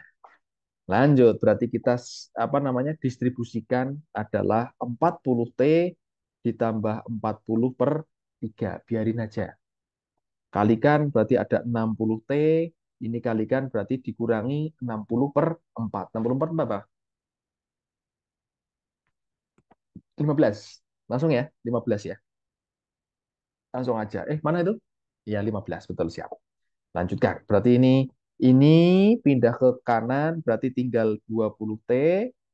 Lanjut, berarti kita apa namanya distribusikan adalah 40T ditambah 40 per 3. Biarin aja. Kalikan berarti ada 60T. Ini kalikan berarti dikurangi 60 per 4. 60 per berapa? 15. Langsung ya, 15 ya. Langsung aja. Mana itu? Ya, 15. Betul, siap. Lanjutkan. Berarti ini pindah ke kanan berarti tinggal 20T,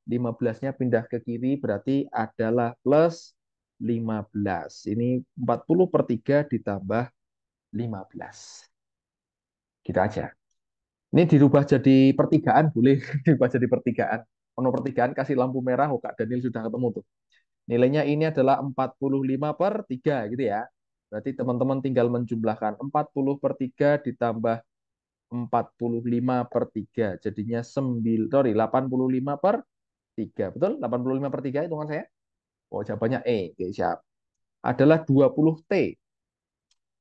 15-nya pindah ke kiri berarti adalah plus 15. Ini 40 per 3 ditambah 15. Gitu aja. Ini dirubah jadi pertigaan, boleh dirubah jadi pertigaan. Penuh pertigaan kasih lampu merah, oh Kak Daniel sudah ketemu tuh. Nilainya ini adalah 45 per 3 gitu ya. Berarti teman-teman tinggal menjumlahkan 40 per 3 ditambah 45 per 3. Jadinya 85 per 3. Betul? 85 per 3 hitungan saya. Oh, jawabannya E. Oke, siap. Adalah 20T.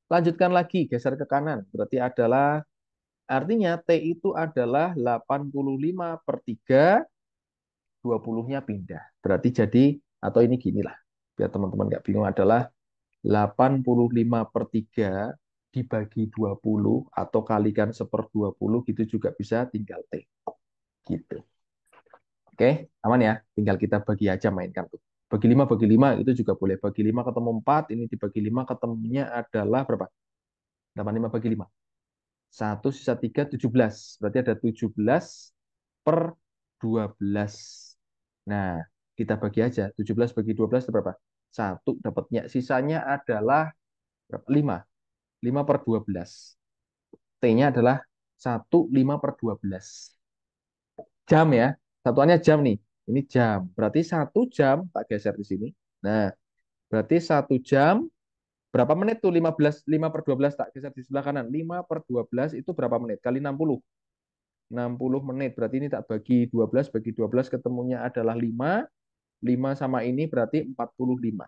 Lanjutkan lagi, geser ke kanan. Berarti adalah, artinya T itu adalah 85 per 3, 20-nya pindah. Berarti jadi, atau ini gini lah, biar teman-teman nggak bingung adalah 85 per 3 dibagi 20 atau kalikan 1/20 gitu juga bisa tinggal T. Gitu. Oke, aman ya. Tinggal kita bagi aja mainkan tuh. Bagi 5 itu juga boleh. Bagi 5 ketemu 4, ini dibagi 5 ketemunya adalah berapa? 85 bagi 5. 1 sisa 3, 17. Berarti ada 17 per 12. Nah, kita bagi aja. 17 bagi 12 itu berapa? 1 dapatnya. Sisanya adalah berapa? 5. 5 per 12. T-nya adalah 1/5 per 12. Jam ya. Satuannya jam nih. Ini jam. Berarti 1 jam, tak geser di sini. Nah, berarti 1 jam, berapa menit tuh 15, 5 per 12 tak geser di sebelah kanan. 5 per 12 itu berapa menit? Kali 60. 60 menit. Berarti ini tak bagi 12, bagi 12 ketemunya adalah 5. 5 sama ini berarti 45.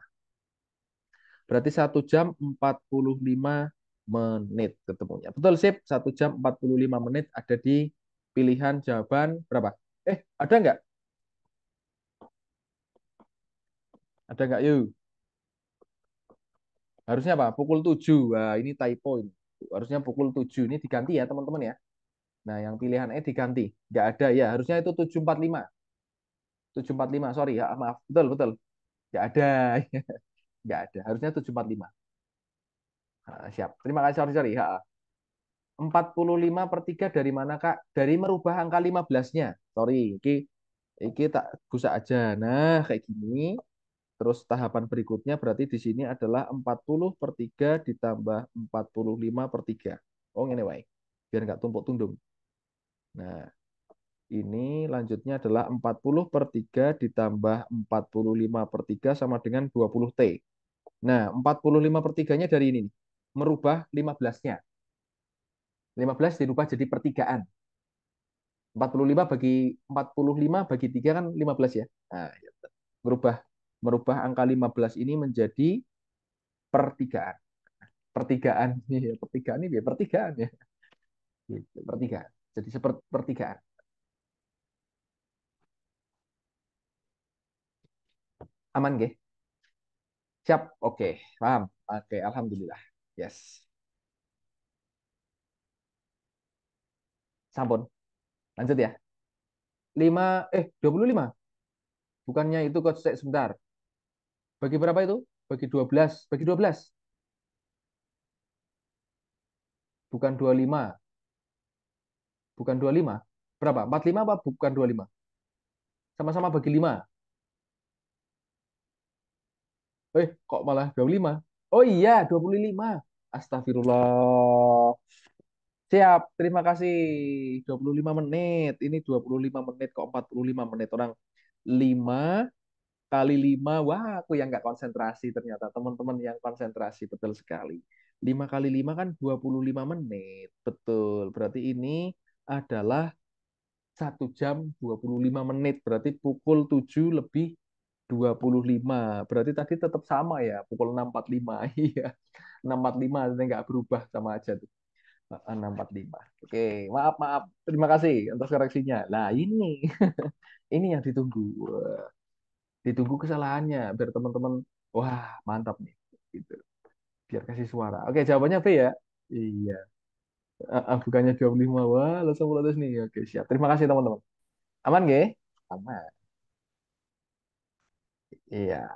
Berarti 1 jam 45 menit ketemunya. Betul, sip. 1 jam 45 menit ada di pilihan jawaban berapa? Ada nggak? Ada nggak, yuk? Harusnya apa? Pukul 7. Wah, ini typo ini. Harusnya pukul 7. Ini diganti ya, teman-teman ya. Nah, yang pilihan E diganti. Nggak ada ya. Harusnya itu 7:45. 7:45, sorry ya. Maaf. Betul, betul. Nggak ada. Nggak ada. Harusnya 7:45. Nah, siap. Terima kasih, sorry, sorry. 45 per 3 dari mana, Kak? Dari merubah angka 15-nya. Sorry, iki tak busa aja. Nah, kayak gini. Terus tahapan berikutnya berarti di sini adalah 40 per 3 ditambah 45 per 3. Oh, ini wae. Biar nggak tumpuk tundung. Nah, ini lanjutnya adalah 40/3 ditambah 45/3 sama dengan 20T. Nah, 45/3-nya dari ini nih. Merubah 15-nya. 15 dirubah jadi pertigaan. 45 bagi 45 bagi 3 kan 15 ya. Nah, ya. Merubah merubah angka 15 ini menjadi pertigaan. Pertigaan, ya, pertigaan ini ya pertigaan ya. Gitu, pertigaan. Jadi seperti pertigaan. Aman, nggih? Siap. Oke, paham. Oke, alhamdulillah. Yes. Sampun. Lanjut ya. 25. Bukannya itu coach sebentar. Bagi berapa itu? Bagi 12. Bagi 12. Bukan 25. Bukan 25. Berapa? 45 apa bukan 25? Sama-sama bagi 5. Kok malah 25? Oh iya, 25. Astagfirullah. Siap, terima kasih. 25 menit. Ini 25 menit kok 45 menit. Orang 5 kali 5. Wah, aku yang nggak konsentrasi ternyata. Teman-teman yang konsentrasi, betul sekali. 5 kali 5 kan 25 menit. Betul. Berarti ini adalah 1 jam 25 menit. Berarti pukul 7 lebih 25. Berarti tadi tetap sama ya, pukul 6.45. Iya, 6.45 nggak berubah sama aja tuh. 6.45. Oke, maaf maaf. Terima kasih atas koreksinya. Nah, ini ini yang ditunggu. Wah, ditunggu kesalahannya biar teman-teman wah, mantap nih gitu. Biar kasih suara. Oke, jawabannya B ya. Iya. Bukannya 25. Wah, langsung lulus nih. Oke, siap. Terima kasih teman-teman. Aman nggih? Aman. Iya.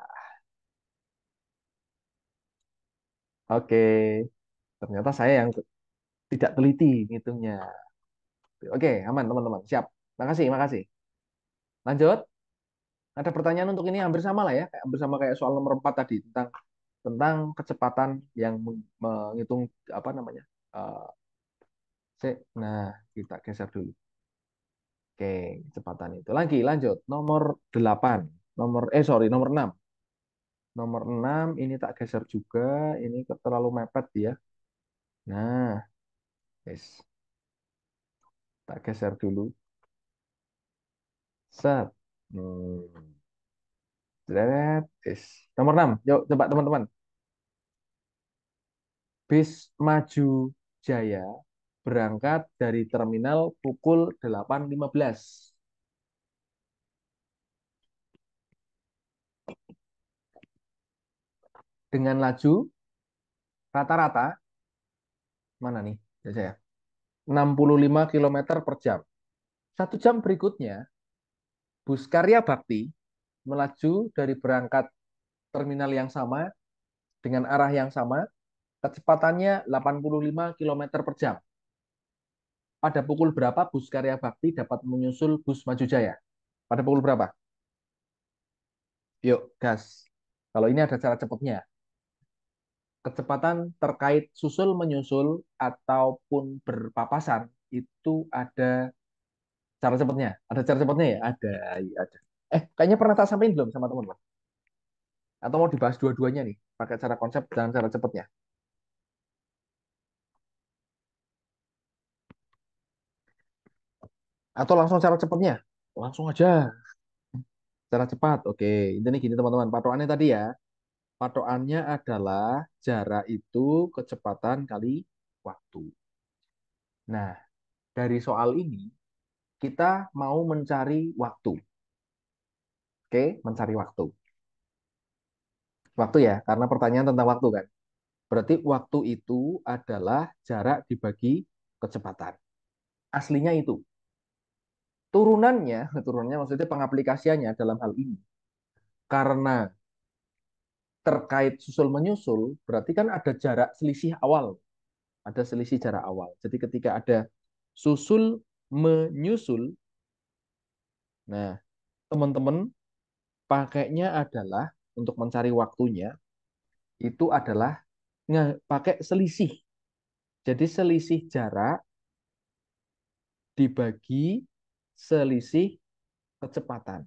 Oke. Ternyata saya yang tidak teliti ngitungnya. Oke, aman teman-teman. Siap. Makasih, makasih. Lanjut. Ada pertanyaan untuk ini hampir sama lah ya, hampir sama kayak soal nomor 4 tadi tentang kecepatan yang menghitung apa namanya. Eh, nah, kita geser dulu. Oke, kecepatan itu. Lagi lanjut. Nomor 8. Nomor 6. Nomor 6 ini tak geser juga, ini terlalu mepet ya. Nah, guys, tak geser dulu. Set. Hmm. Deret. Yes. Nomor 6. Yuk, coba teman-teman. Bis Maju Jaya berangkat dari terminal pukul 8.15 dengan laju rata-rata mana nih ya saya 65 km per jam. 1 jam berikutnya, bus Karya Bakti melaju dari berangkat terminal yang sama dengan arah yang sama, kecepatannya 85 km per jam. Pada pukul berapa bus Karya Bakti dapat menyusul bus Maju Jaya? Pada pukul berapa? Yuk, gas. Kalau ini ada cara cepatnya. Kecepatan terkait susul menyusul ataupun berpapasan itu ada cara cepatnya. Ada cara cepatnya ya? Ada, iya, ada. Kayaknya pernah tak sampaikan belum sama teman-teman? Atau mau dibahas dua-duanya nih, pakai cara konsep dan cara cepatnya? Atau langsung cara cepatnya? Langsung aja, cara cepat. Oke, ini gini teman-teman. Patokannya tadi ya. Patokannya adalah jarak itu kecepatan kali waktu. Nah, dari soal ini kita mau mencari waktu. Oke, mencari waktu. Waktu ya, karena pertanyaan tentang waktu kan. Berarti waktu itu adalah jarak dibagi kecepatan. Aslinya itu. Turunannya maksudnya pengaplikasiannya dalam hal ini. Karena terkait susul menyusul, berarti kan ada jarak selisih awal. Ada selisih jarak awal. Jadi ketika ada susul menyusul, nah teman-teman pakainya adalah untuk mencari waktunya, itu adalah pakai selisih. Jadi selisih jarak dibagi selisih kecepatan.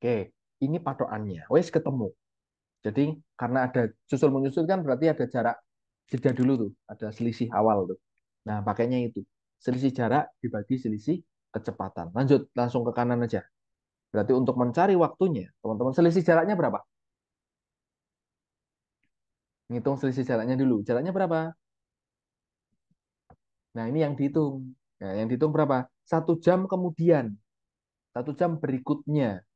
Oke, ini patokannya. Wes ketemu. Jadi karena ada susul menyusul kan berarti ada jarak jeda dulu tuh, ada selisih awal tuh. Nah, pakainya itu. Selisih jarak dibagi selisih kecepatan. Lanjut, langsung ke kanan aja. Berarti untuk mencari waktunya, teman-teman selisih jaraknya berapa? Ngitung selisih jaraknya dulu. Jaraknya berapa? Nah, ini yang dihitung. Nah, yang dihitung berapa? 1 jam kemudian. 1 jam berikutnya.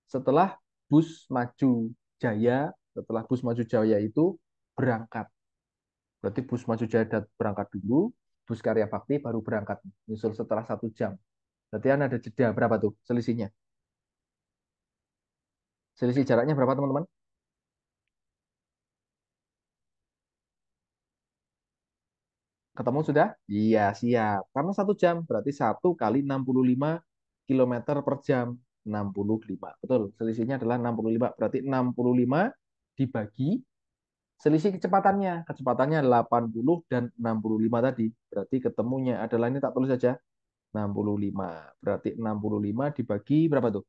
Setelah bus maju jaya, setelah bus maju jaya itu berangkat. Berarti bus maju jaya berangkat dulu, bus karya bakti baru berangkat. Nyusul setelah 1 jam. Berarti kan ada jeda berapa tuh selisihnya? Selisih jaraknya berapa teman-teman? Ketemu sudah? Iya, siap. Karena 1 jam, berarti 1 kali 65 km/jam. 65. Betul, selisihnya adalah 65. Berarti 65 dibagi selisih kecepatannya. Kecepatannya 80 dan 65 tadi. Berarti ketemunya adalah, ini tak tulis saja, 65. Berarti 65 dibagi berapa tuh?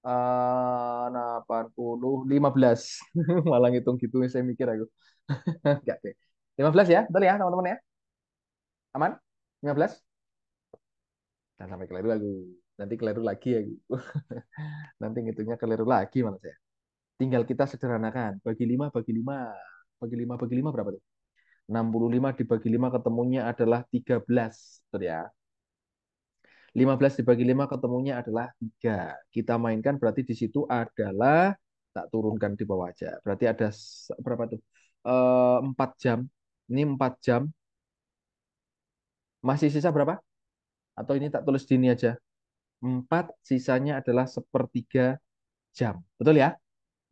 80, 15. Malah ngitung gitu, saya mikir aku. Enggak deh. 15 ya, betul ya teman-teman ya? Aman? 15? Jangan sampai keliru lagi. Nanti keliru lagi ya. Nanti ngitungnya keliru lagi malah saya. Tinggal kita sederhanakan. Bagi 5, bagi 5. Bagi 5, bagi 5 berapa tuh? 65 dibagi 5 ketemunya adalah 13. Betul ya? 15 dibagi 5 ketemunya adalah 3. Kita mainkan berarti di situ adalah, tak turunkan di bawah aja. Berarti ada berapa tuh? 4 jam. Ini 4 jam. Masih sisa berapa? Atau ini tak tulis di ini aja. 4 sisanya adalah sepertiga jam. Betul ya?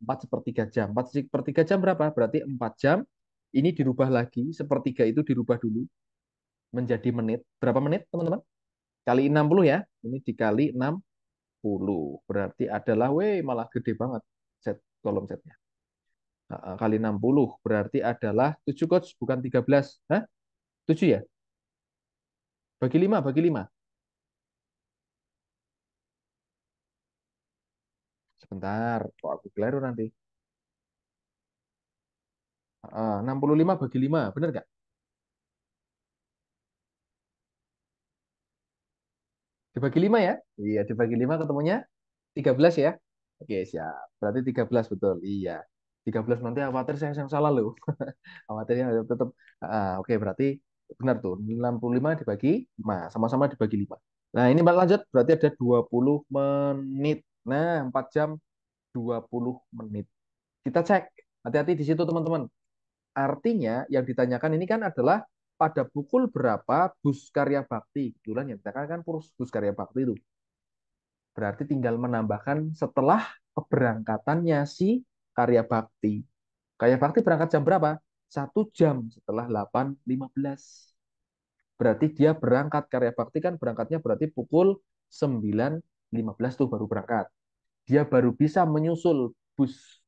4 sepertiga jam. 4 sepertiga jam berapa? Berarti 4 jam. Ini dirubah lagi. Sepertiga itu dirubah dulu menjadi menit. Berapa menit, teman-teman? Kali 60 ya. Ini dikali 60. Berarti adalah, weh, malah gede banget set kolom setnya. Kali 60 berarti adalah 7 coach, bukan 13. Hah? 7 ya? Bagi 5, bagi 5. Sebentar, kok aku keliru nanti. 65 bagi 5, bener nggak? Dibagi 5 ya? Iya, dibagi 5 ketemunya 13 ya? Oke, siap. Berarti 13 betul. Iya. 13 nanti khawatir saya yang salah loh. Khawatirnya tetap. Oke, berarti benar tuh. 65 dibagi 5. Sama-sama dibagi 5. Nah, ini lanjut. Berarti ada 20 menit. Nah, 4 jam 20 menit. Kita cek. Hati-hati di situ, teman-teman. Artinya, yang ditanyakan ini kan adalah pada pukul berapa bus karya bakti. Kebetulan yang dikatakan kan bus karya bakti itu. Berarti tinggal menambahkan setelah keberangkatannya si karya bakti. Karya bakti berangkat jam berapa? 1 jam setelah 8.15. Berarti dia berangkat, karya bakti kan berangkatnya berarti pukul 9.15 tuh baru berangkat. Dia baru bisa menyusul bus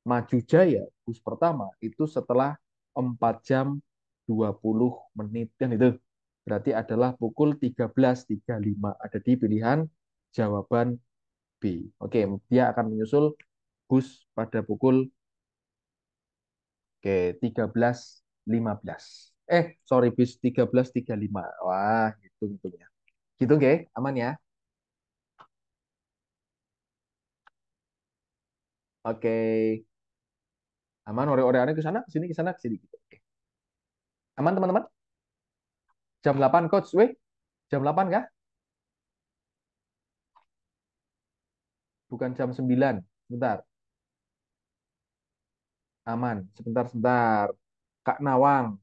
Maju Jaya, bus pertama, itu setelah 4 jam 20 menit. Kan itu. Berarti adalah pukul 13.35. Ada di pilihan jawaban B. Oke, dia akan menyusul bus pada pukul, oke, 13.15. Sorry, bus 13.35. Wah, gitu ya. Gitu, oke, aman ya. Oke, aman. Ore-oreannya ke sana, ke sini, ke sana, ke sini. Gitu. Oke. Aman, teman-teman? Jam 8, Coach. Weh, jam 8 kah? Bukan jam 9. Sebentar. Aman. Sebentar, sebentar. Kak Nawang.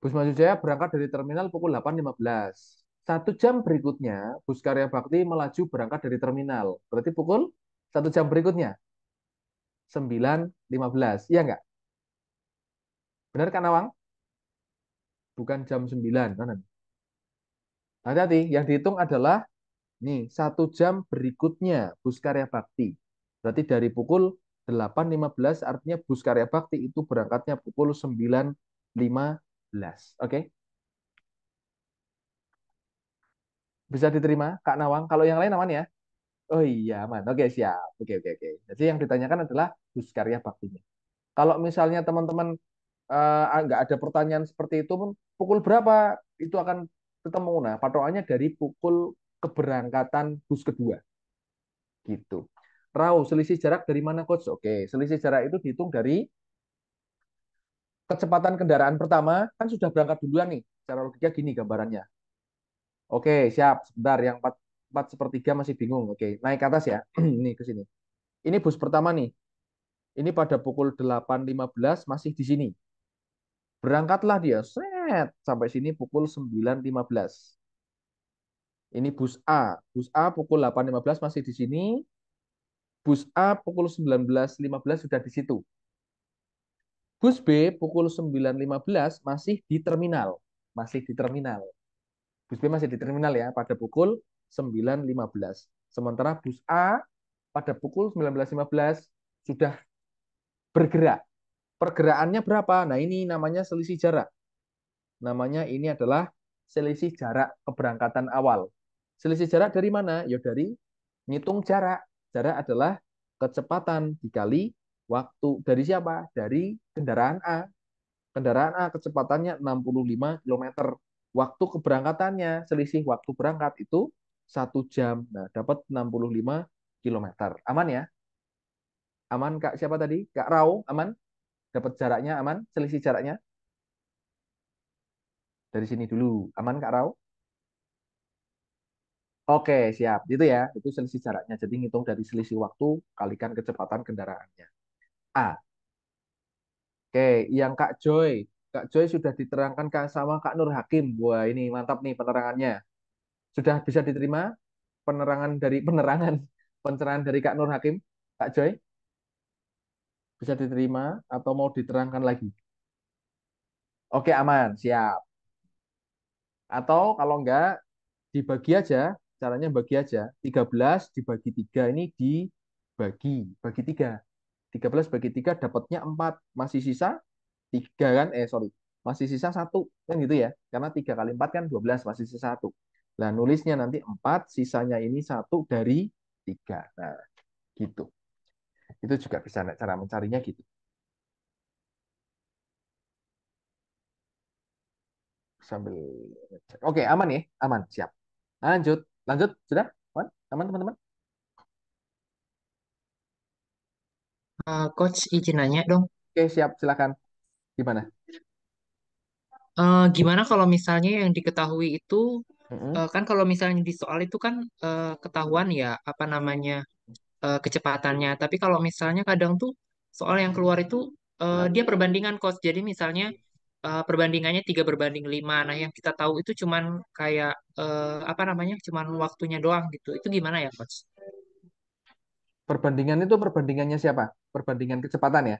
Bus Maju Jaya berangkat dari terminal pukul 8.15. 1 jam berikutnya, bus Karya Bakti melaju berangkat dari terminal. Berarti pukul 1 jam berikutnya, 9.15. Iya nggak? Benar Kak Nawang? Bukan jam 9. Mana? Hati-hati, yang dihitung adalah nih 1 jam berikutnya bus Karya Bakti. Berarti dari pukul 8.15 artinya bus Karya Bakti itu berangkatnya pukul 9.15. Oke, bisa diterima Kak Nawang. Kalau yang lain aman ya? Oh iya, aman. Oke, siap. Oke, oke, oke. Jadi yang ditanyakan adalah bus karya baktinya. Kalau misalnya teman-teman nggak ada pertanyaan seperti itu pun, pukul berapa itu akan ketemu. Nah, patokannya dari pukul keberangkatan bus kedua, gitu. Rau, selisih jarak dari mana, Coach? Oke, selisih jarak itu dihitung dari kecepatan kendaraan pertama, kan sudah berangkat duluan nih. Secara logika gini gambarannya. Oke, siap. Sebentar, yang 4/4 masih bingung. Oke, naik ke atas ya. Ini ke sini. Ini bus pertama nih. Ini pada pukul 8.15 masih di sini. Berangkatlah dia, set, sampai sini pukul 9.15. Ini bus A. Bus A pukul 8.15 masih di sini. Bus A pukul 19.15 sudah di situ. Bus B pukul 9.15 masih di terminal. Masih di terminal. Bus B masih di terminal ya pada pukul 9.15. Sementara bus A pada pukul 19.15 sudah bergerak. Pergerakannya berapa? Nah, ini namanya selisih jarak. Namanya ini adalah selisih jarak keberangkatan awal. Selisih jarak dari mana? Ya dari ngitung jarak. Jarak adalah kecepatan dikali waktu. Dari siapa? Dari kendaraan A. Kendaraan A kecepatannya 65 km. Waktu keberangkatannya, selisih waktu berangkat itu 1 jam. Nah, dapat 65 km. Aman ya? Aman Kak siapa tadi? Kak Rau, aman? Dapat jaraknya aman? Selisih jaraknya? Dari sini dulu. Aman Kak Rau? Oke, siap. Itu ya, itu selisih jaraknya. Jadi ngitung dari selisih waktu kalikan kecepatan kendaraannya. A. Oke, yang Kak Joy. Kak Joy sudah diterangkan sama Kak Nur Hakim. Wah, ini mantap nih penerangannya. Sudah bisa diterima penerangan pencerahan dari Kak Nur Hakim? Kak Joy, bisa diterima atau mau diterangkan lagi? Oke, aman, siap. Atau kalau enggak, dibagi aja, caranya bagi aja. 13 dibagi 3 ini bagi 3. 13 bagi 3 dapatnya 4. Masih sisa 3 kan? Sorry. Masih sisa 1. Kan gitu ya. Karena 3 kali 4 kan 12. Masih sisa 1. Nah, nulisnya nanti 4. Sisanya ini 1 dari 3. Nah, gitu. Itu juga bisa cara mencarinya gitu. Sambil ngecek. Oke, aman ya? Aman. Siap. Lanjut. Lanjut. Sudah? Aman? Aman, teman-teman? Coach izin nanya dong. Oke, siap. Silakan. Gimana? Gimana kalau misalnya yang diketahui itu Mm-mm. kan kalau misalnya di soal itu kan ketahuan ya apa namanya kecepatannya. Tapi kalau misalnya kadang tuh soal yang keluar itu dia perbandingan coach. Jadi misalnya perbandingannya 3/5. Nah, yang kita tahu itu cuman kayak apa namanya? Cuman waktunya doang gitu. Itu gimana ya, coach? Perbandingan itu perbandingannya siapa? Perbandingan kecepatan ya?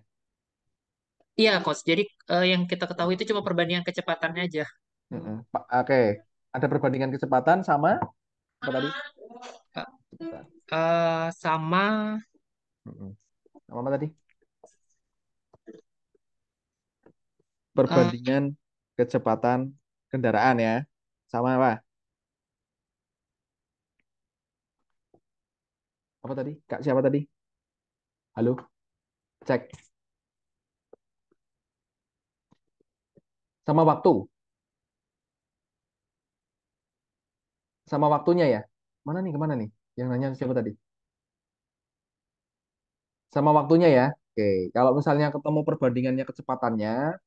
Iya, coach. Jadi yang kita ketahui itu cuma perbandingan kecepatannya aja. Mm-mm. Oke. Ada perbandingan kecepatan sama apa tadi? Eh, Kecepatan. sama Mm-mm. Sama apa tadi? eh, Perbandingan kecepatan kendaraan ya. Sama apa? Apa tadi? Kak siapa tadi? Halo? Cek. Sama waktu. Sama waktunya ya. Mana nih? Kemana nih? Yang nanya siapa tadi? Sama waktunya ya. Oke. Kalau misalnya ketemu perbandingannya kecepatannya,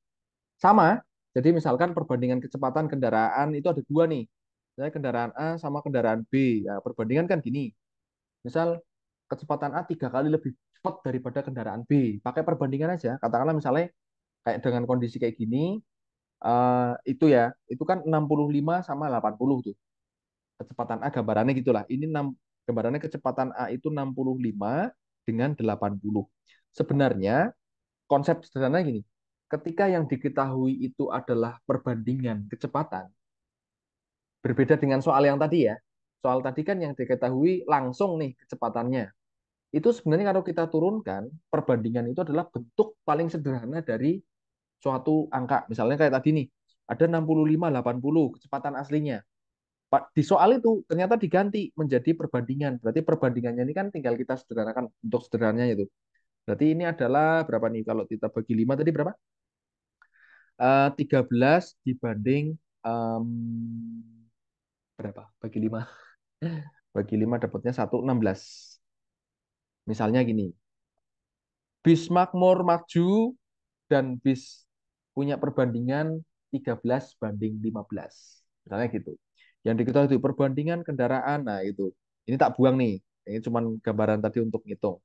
sama. Jadi misalkan perbandingan kecepatan kendaraan itu ada dua nih. Misalnya kendaraan A sama kendaraan B. Ya, perbandingan kan gini. Misal kecepatan A 3 kali lebih cepat daripada kendaraan B. Pakai perbandingan aja. Katakanlah misalnya kayak dengan kondisi kayak gini, itu ya, itu kan 65 sama 80 tuh. Kecepatan A gambarannya gitulah. Ini 6, gambarannya kecepatan A itu 65 dengan 80. Sebenarnya konsep sederhana gini. Ketika yang diketahui itu adalah perbandingan kecepatan, berbeda dengan soal yang tadi ya. Soal tadi kan yang diketahui langsung nih kecepatannya. Itu sebenarnya kalau kita turunkan, perbandingan itu adalah bentuk paling sederhana dari suatu angka. Misalnya kayak tadi nih, ada 65, 80 kecepatan aslinya. Di soal itu ternyata diganti menjadi perbandingan. Berarti perbandingannya ini kan tinggal kita sederhanakan untuk sederhananya itu. Berarti ini adalah berapa nih? Kalau kita bagi 5 tadi berapa? 13 dibanding em, berapa? Bagi 5. Bagi 5 dapatnya 1,16. Misalnya gini, bis makmur maju dan bis punya perbandingan 13 banding 15. Misalnya gitu. Yang diketahui itu perbandingan kendaraan. Nah, itu. Ini tak buang nih. Ini cuma gambaran tadi untuk ngitung.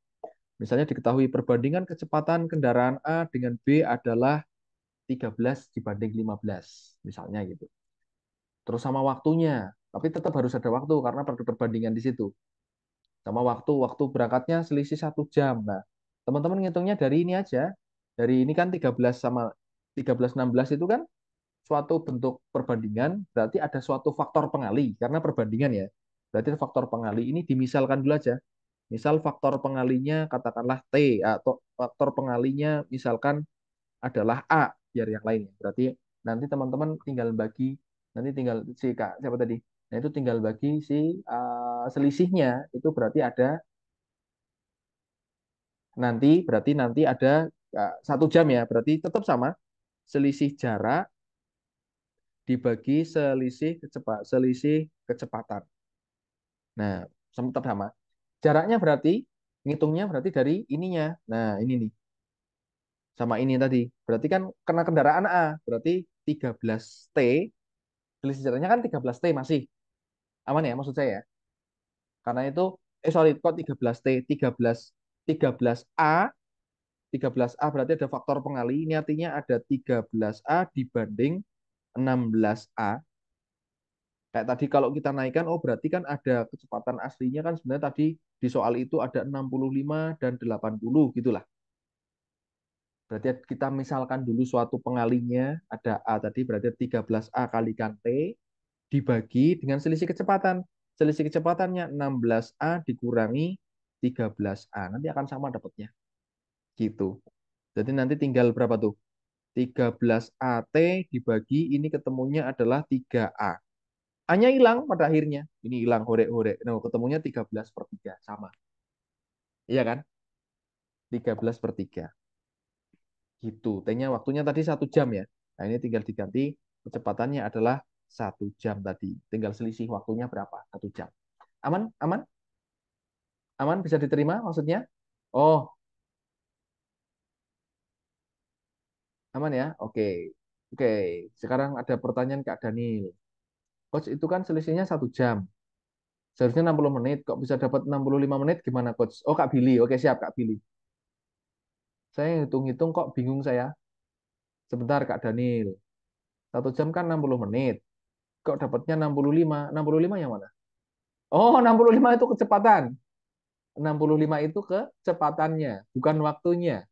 Misalnya diketahui perbandingan kecepatan kendaraan A dengan B adalah 13 dibanding 15. Misalnya gitu. Terus sama waktunya. Tapi tetap harus ada waktu karena perbandingan di situ. Sama waktu berangkatnya selisih 1 jam. Nah, teman-teman ngitungnya dari ini aja. Dari ini kan 13 sama 13 16 itu kan suatu bentuk perbandingan, berarti ada suatu faktor pengali karena perbandingan ya. Berarti faktor pengali ini dimisalkan dulu aja. Misal faktor pengalinya katakanlah T atau faktor pengalinya misalkan adalah A biar yang lainnya. Berarti nanti teman-teman tinggal bagi nanti tinggal si Kak siapa tadi? Nah, itu tinggal bagi si selisihnya itu berarti ada nanti ada 1 jam ya. Berarti tetap sama selisih jarak dibagi selisih kecepatan. Nah, tetap sama. Jaraknya berarti ngitungnya berarti dari ininya. Nah, ini nih. Sama ini tadi. Berarti kan kena kendaraan A, berarti 13T, selisih jaraknya kan 13T masih. Aman ya maksud saya ya. Karena itu sorry kok 13T, 13A, 13A berarti ada faktor pengali. Ini artinya ada 13A dibanding 16A. Kayak tadi kalau kita naikkan, oh berarti kan ada kecepatan aslinya kan sebenarnya tadi di soal itu ada 65 dan 80 gitulah. Berarti kita misalkan dulu suatu pengalinya ada A tadi berarti 13A kalikan T dibagi dengan selisih kecepatan. Selisih kecepatannya 16A dikurangi 13A. Nanti akan sama dapatnya. Gitu. Jadi nanti tinggal berapa tuh? 13AT dibagi ini ketemunya adalah 3A. A-nya hilang pada akhirnya. Ini hilang hore-hore. Nah, ketemunya 13/3. Sama. Iya kan? 13/3. Gitu. T-nya waktunya tadi 1 jam ya. Nah, ini tinggal diganti. Kecepatannya adalah 1 jam tadi. Tinggal selisih waktunya berapa? 1 jam. Aman? Aman? Aman? Bisa diterima maksudnya? Oh, aman ya? Oke. Oke. Sekarang ada pertanyaan Kak Daniel. Coach, itu kan selisihnya 1 jam. Seharusnya 60 menit. Kok bisa dapat 65 menit? Gimana, Coach? Oh, Kak Billy. Oke, siap, Kak Billy. Saya hitung-hitung kok bingung saya. Sebentar, Kak Daniel. 1 jam kan 60 menit. Kok dapatnya 65? 65 yang mana? Oh, 65 itu kecepatan. 65 itu kecepatannya, bukan waktunya.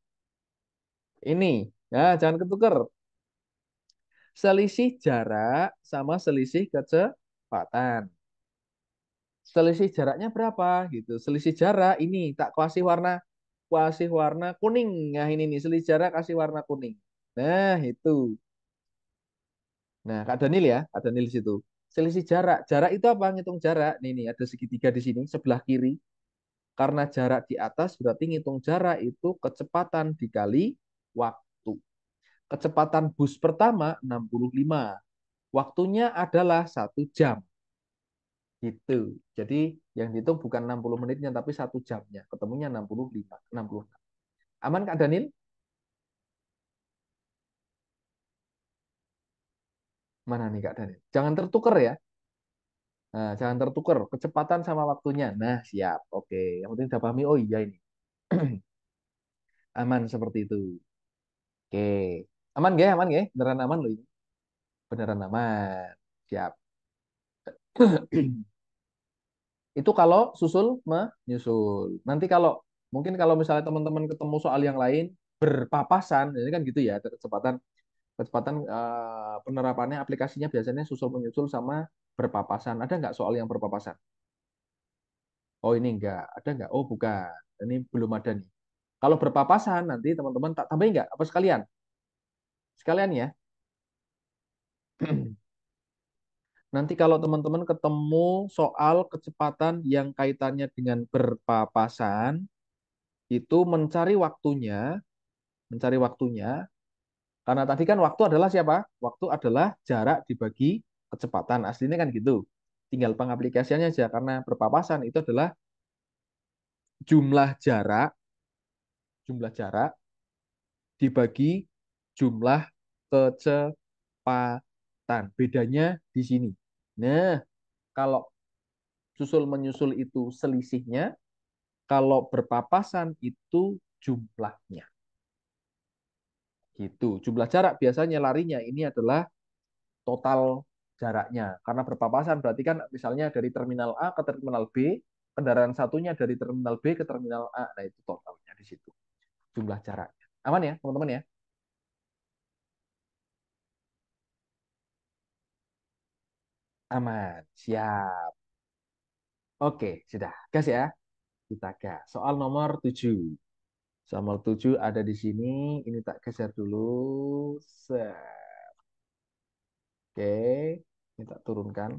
Ini, ya jangan ketukar. Selisih jarak sama selisih kecepatan. Selisih jaraknya berapa gitu. Selisih jarak ini tak kasih warna kuning. Nah, ini nih selisih jarak kasih warna kuning. Nah, itu. Nah, Kak Daniel ya, Kak Daniel di situ. Selisih jarak. Jarak itu apa? Ngitung jarak. Nih, ada segitiga di sini, sebelah kiri. Karena jarak di atas berarti ngitung jarak itu kecepatan dikali waktu. Kecepatan bus pertama 65. Waktunya adalah 1 jam. Gitu. Jadi yang dihitung bukan 60 menitnya tapi 1 jamnya. Ketemunya 65, 66. Aman Kak Daniel? Mana nih Kak Daniel? Jangan tertukar ya. Nah, jangan tertukar kecepatan sama waktunya. Nah, siap. Oke. Yang penting udah pahami. Oh iya ini. Aman seperti itu. Oke. Aman gak? Aman gak? Beneran aman loh ini. Beneran aman. Siap. Itu kalau susul menyusul. Nanti kalau mungkin kalau misalnya teman-teman ketemu soal yang lain berpapasan, ini kan gitu ya, ada kecepatan kecepatan penerapannya aplikasinya biasanya susul menyusul sama berpapasan. Ada nggak soal yang berpapasan? Oh ini enggak, ada nggak? Oh bukan, ini belum ada nih. Kalau berpapasan nanti teman-teman tak tambahin nggak? Apa sekalian? Sekalian ya. Nanti kalau teman-teman ketemu soal kecepatan yang kaitannya dengan berpapasan, itu mencari waktunya, karena tadi kan waktu adalah siapa? Waktu adalah jarak dibagi kecepatan. Aslinya kan gitu. Tinggal pengaplikasiannya aja, karena berpapasan itu adalah jumlah jarak, jumlah jarak dibagi jumlah kecepatan. Bedanya di sini. Nah, kalau susul menyusul itu selisihnya, kalau berpapasan itu jumlahnya. Gitu. Jumlah jarak biasanya larinya ini adalah total jaraknya. Karena berpapasan berarti kan misalnya dari terminal A ke terminal B, kendaraan satunya dari terminal B ke terminal A. Nah, itu totalnya di situ. Jumlah jaraknya. Aman ya, teman-teman ya? Aman. Siap. Oke, sudah. Gas ya. Kita gas. Soal nomor 7. Soal nomor 7 ada di sini. Ini tak geser dulu. Set. Oke. Ini tak turunkan.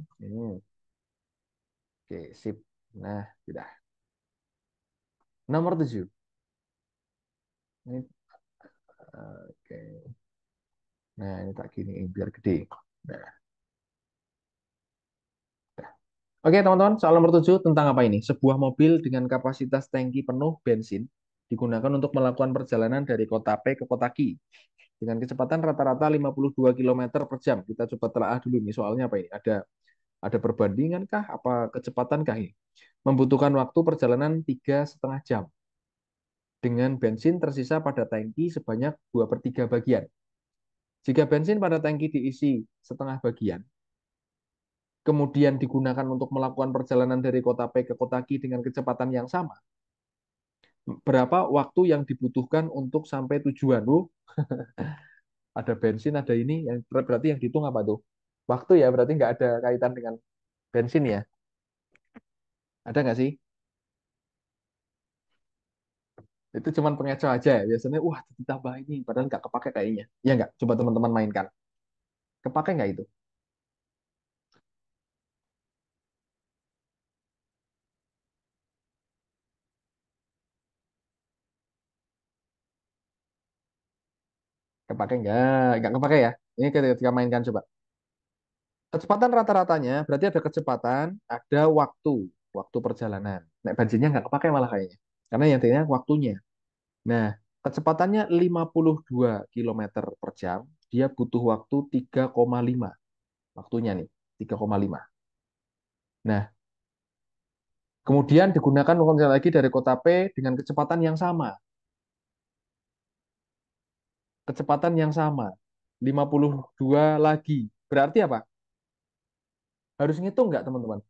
Oke, sip. Nah, sudah. Nomor 7. Ini, oke. Nah, ini tak gini biar gede. Nah, dah. Oke, teman-teman, soal nomor 7 tentang apa ini? Sebuah mobil dengan kapasitas tangki penuh bensin digunakan untuk melakukan perjalanan dari kota P ke kota Q dengan kecepatan rata-rata 52 km per jam. Kita coba telaah dulu nih soalnya apa ini? Ada perbandingan kah? Apa kecepatan kah ini? Membutuhkan waktu perjalanan 3,5 jam dengan bensin tersisa pada tangki sebanyak 2 per 3 bagian. Jika bensin pada tangki diisi setengah bagian, kemudian digunakan untuk melakukan perjalanan dari kota P ke kota Q dengan kecepatan yang sama, berapa waktu yang dibutuhkan untuk sampai tujuan? Ada bensin, ada ini, yang berarti yang dihitung apa tuh? Waktu ya, berarti nggak ada kaitan dengan bensin ya? Ada nggak sih? Itu cuman pengecoh aja ya. Biasanya, wah ditambah ini, padahal nggak kepake kayaknya. Ya nggak? Coba teman-teman mainkan. Kepake nggak itu? Kepake nggak? Nggak kepake ya? Ini ketika mainkan coba. Kecepatan rata-ratanya berarti ada kecepatan, ada waktu perjalanan. Nek bensinnya nggak kepake malah kayaknya. Karena yang intinya waktunya. Nah, kecepatannya 52 kilometer per jam, dia butuh waktu 3,5. Waktunya nih, 3,5. Nah, kemudian digunakan lagi dari kota P dengan kecepatan yang sama. Kecepatan yang sama. 52 lagi. Berarti apa? Harus ngitung nggak, teman-teman?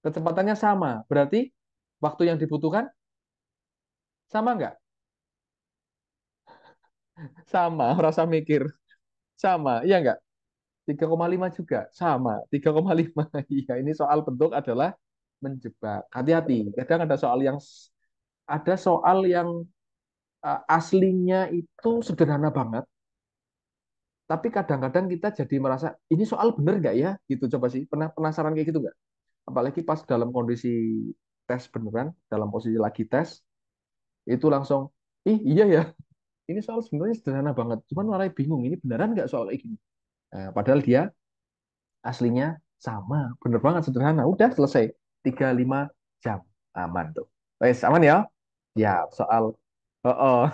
Kecepatannya sama. Berarti waktu yang dibutuhkan sama nggak? Sama, rasa mikir. Sama, iya nggak? 3,5 juga. Sama, 3,5. Iya, ini soal bentuk adalah menjebak. Hati-hati. Kadang ada soal yang aslinya itu sederhana banget, tapi kadang-kadang kita jadi merasa ini soal bener nggak ya? Gitu coba sih. Pernah penasaran kayak gitu nggak? Apalagi pas dalam kondisi tes beneran, dalam posisi lagi tes, itu langsung, ih iya ya, ini soal sebenarnya sederhana banget. Cuman malah bingung, ini beneran nggak soal kayak gini? Nah, padahal dia aslinya sama, bener banget sederhana. Udah selesai, 3,5 jam. Aman tuh. Wes, aman ya? Ya, soal. Oh, oh.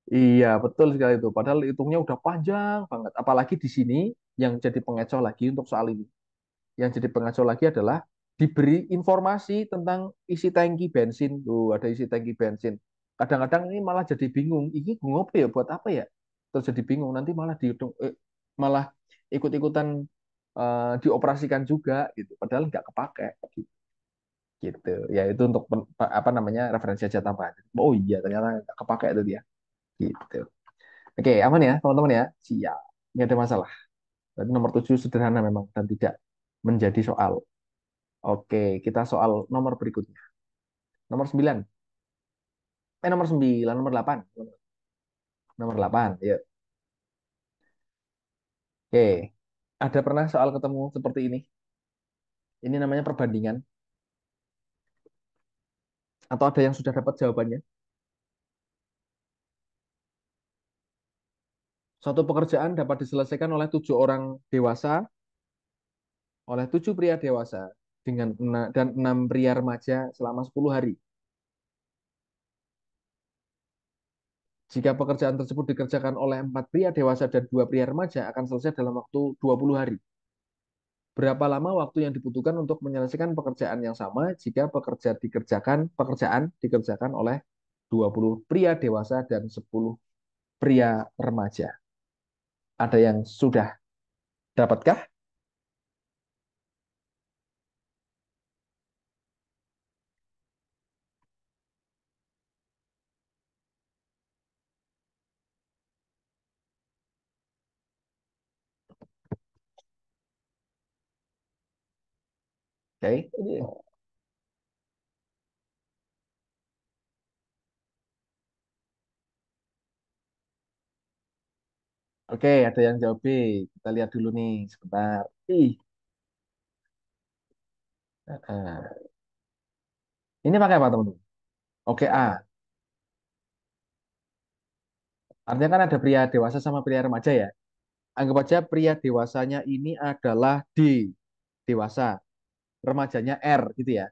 Iya, betul sekali itu. Padahal hitungnya udah panjang banget. Apalagi di sini yang jadi pengecoh lagi untuk soal ini. Yang jadi pengecoh lagi adalah diberi informasi tentang isi tangki bensin. Tuh, ada isi tangki bensin. Kadang-kadang ini malah jadi bingung. Ini ngopo ya, buat apa ya? Terus jadi bingung. Nanti malah dihitung, malah ikut-ikutan dioperasikan juga gitu. Padahal nggak kepake gitu. Ya itu untuk apa namanya referensi aja tambahan. Oh iya, ternyata nggak kepake itu dia. Gitu. Oke, aman ya, teman-teman ya? Siap. Nggak ada masalah. Berarti nomor 7 sederhana memang dan tidak menjadi soal. Oke, kita soal nomor berikutnya. Nomor 9. Nomor 9, nomor 8. Nomor 8. Yuk. Oke. Ada pernah soal ketemu seperti ini? Ini namanya perbandingan. Atau ada yang sudah dapat jawabannya? Suatu pekerjaan dapat diselesaikan oleh 7 orang dewasa, oleh 7 pria dewasa, dan 6 pria remaja selama 10 hari. Jika pekerjaan tersebut dikerjakan oleh 4 pria dewasa dan 2 pria remaja, akan selesai dalam waktu 20 hari. Berapa lama waktu yang dibutuhkan untuk menyelesaikan pekerjaan yang sama jika pekerjaan dikerjakan oleh 20 pria dewasa dan 10 pria remaja? Ada yang sudah dapatkah? Oke, oke, ada yang jawab B. Kita lihat dulu nih, sebentar. Ih, ini pakai apa teman-teman? Oke, A. Artinya kan ada pria dewasa sama pria remaja ya. Anggap aja pria dewasanya ini adalah D, dewasa. Remajanya R, gitu ya.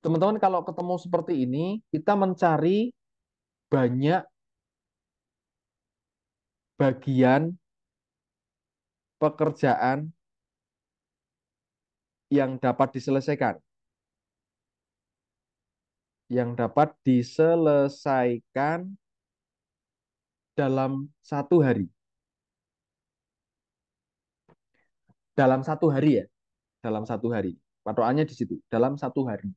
Teman-teman kalau ketemu seperti ini, kita mencari banyak bagian pekerjaan yang dapat diselesaikan. Yang dapat diselesaikan dalam 1 hari. Dalam 1 hari ya. Dalam 1 hari. Patokannya di situ. Dalam 1 hari.